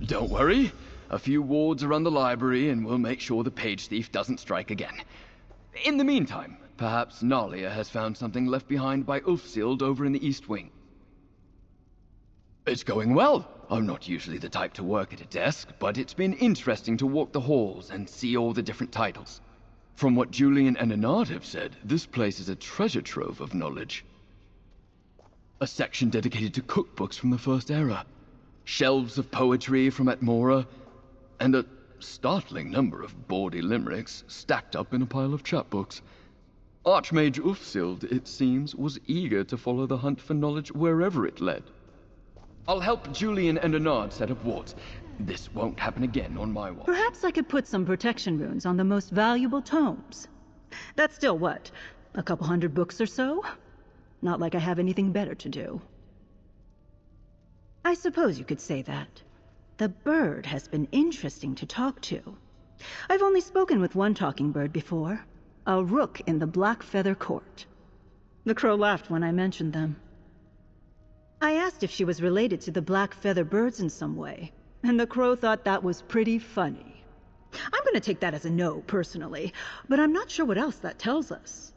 Don't worry. A few wards around the library and we'll make sure the page thief doesn't strike again. In the meantime, perhaps Nalia has found something left behind by Ulfsild over in the East Wing. It's going well. I'm not usually the type to work at a desk, but it's been interesting to walk the halls and see all the different titles. From what Julian and Anard have said, this place is a treasure trove of knowledge. A section dedicated to cookbooks from the First Era, shelves of poetry from Atmora, and a startling number of bawdy limericks stacked up in a pile of chapbooks. Archmage Ulfsild, it seems, was eager to follow the hunt for knowledge wherever it led. I'll help Julian and Anard set up wards. This won't happen again on my watch. Perhaps I could put some protection runes on the most valuable tomes. That's still what? A couple hundred books or so? Not like I have anything better to do. I suppose you could say that. The bird has been interesting to talk to. I've only spoken with one talking bird before. A rook in the Black Feather Court. The crow laughed when I mentioned them. I asked if she was related to the Black Feather birds in some way, and the crow thought that was pretty funny. I'm gonna take that as a no, personally, but I'm not sure what else that tells us.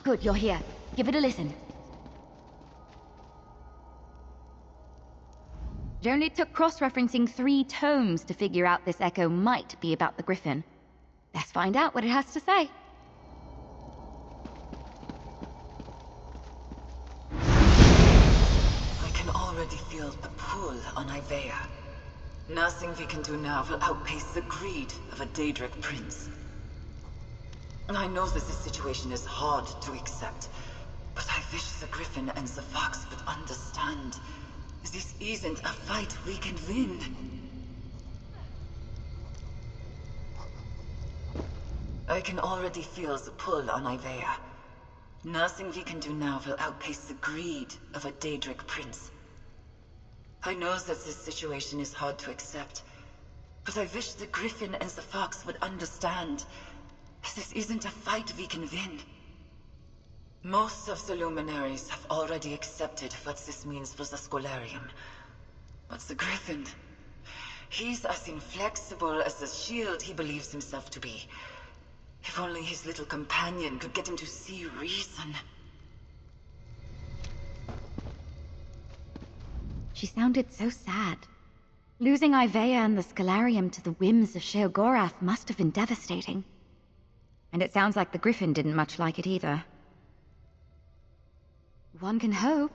Good, you're here. Give it a listen. It only took cross-referencing 3 tomes to figure out this echo might be about the Griffin. Let's find out what it has to say. I can already feel the pull on Ivea. Nothing we can do now will outpace the greed of a Daedric prince. I know that this situation is hard to accept, but I wish the Griffin and the Fox would understand. This isn't a fight we can win. I can already feel the pull on Ivea. Nothing we can do now will outpace the greed of a Daedric prince. I know that this situation is hard to accept, but I wish the Griffin and the Fox would understand. This isn't a fight we can win. Most of the luminaries have already accepted what this means for the Scholarium. But the Griffin, he's as inflexible as the shield he believes himself to be. If only his little companion could get him to see reason. She sounded so sad. Losing Ivea and the Scholarium to the whims of Sheogorath must have been devastating. And it sounds like the Griffin didn't much like it either. One can hope.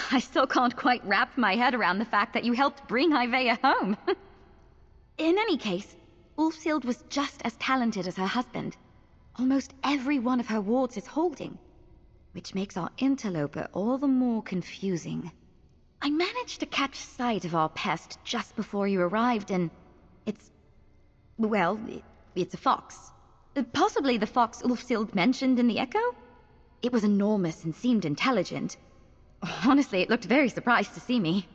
I still can't quite wrap my head around the fact that you helped bring Ivea home. In any case, Ulfsild was just as talented as her husband. Almost every one of her wards is holding, which makes our interloper all the more confusing. I managed to catch sight of our pest just before you arrived, and it's a fox. Possibly the fox Ulfsild mentioned in the Echo? It was enormous and seemed intelligent. Honestly, it looked very surprised to see me.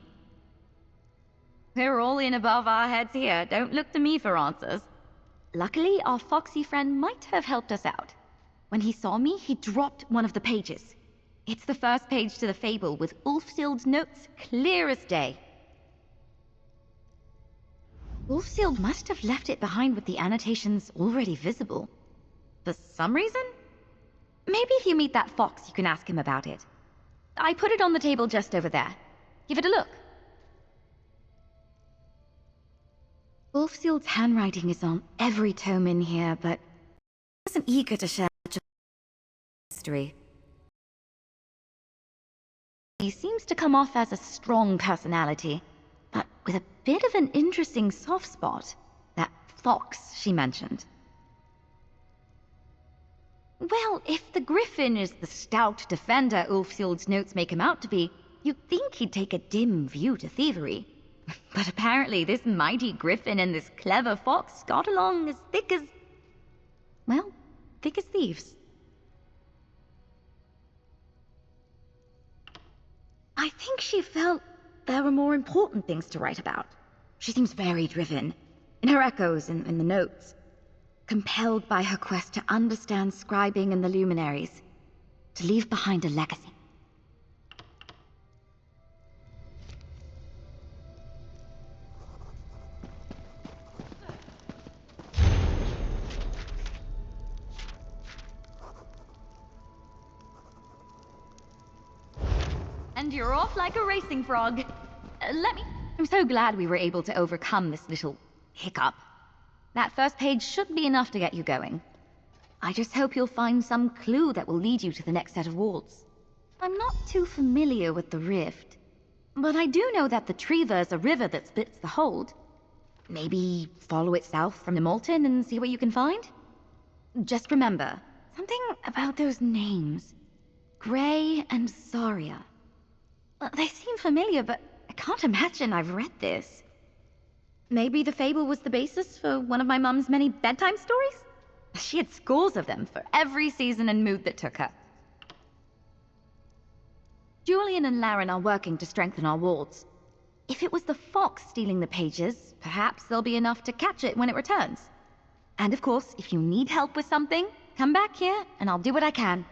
We're all in above our heads here. Don't look to me for answers. Luckily, our foxy friend might have helped us out. When he saw me, he dropped one of the pages. It's the first page to the fable with Ulfsild's notes clear as day. Ulfsild must have left it behind with the annotations already visible. For some reason? Maybe if you meet that fox, you can ask him about it. I put it on the table just over there. Give it a look. Ulfsild's handwriting is on every tome in here, but he wasn't eager to share much of history. He seems to come off as a strong personality, but with a bit of an interesting soft spot. That fox she mentioned. Well, if the Griffin is the stout defender Ulfsild's notes make him out to be, you'd think he'd take a dim view to thievery. But apparently this mighty Griffin and this clever fox got along as thick as thieves. I think she felt there were more important things to write about. She seems very driven, in her echoes and in the notes. Compelled by her quest to understand scribing and the luminaries, to leave behind a legacy. And you're off like a racing frog. I'm so glad we were able to overcome this little hiccup. That first page should be enough to get you going. I just hope you'll find some clue that will lead you to the next set of wards. I'm not too familiar with the Rift, but I do know that the Treva is a river that splits the hold. Maybe follow it south from the Molten and see what you can find? Just remember, something about those names. Gray and Zarya. They seem familiar, but I can't imagine I've read this. Maybe the fable was the basis for one of my mum's many bedtime stories? She had scores of them for every season and mood that took her. Julian and Laren are working to strengthen our wards. If it was the fox stealing the pages, perhaps there'll be enough to catch it when it returns. And of course, if you need help with something, come back here and I'll do what I can.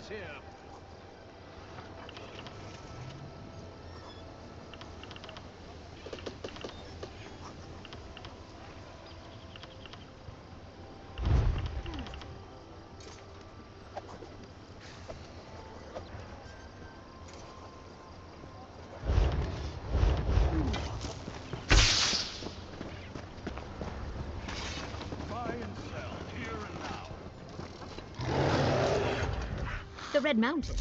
squares here. The Red Mountain.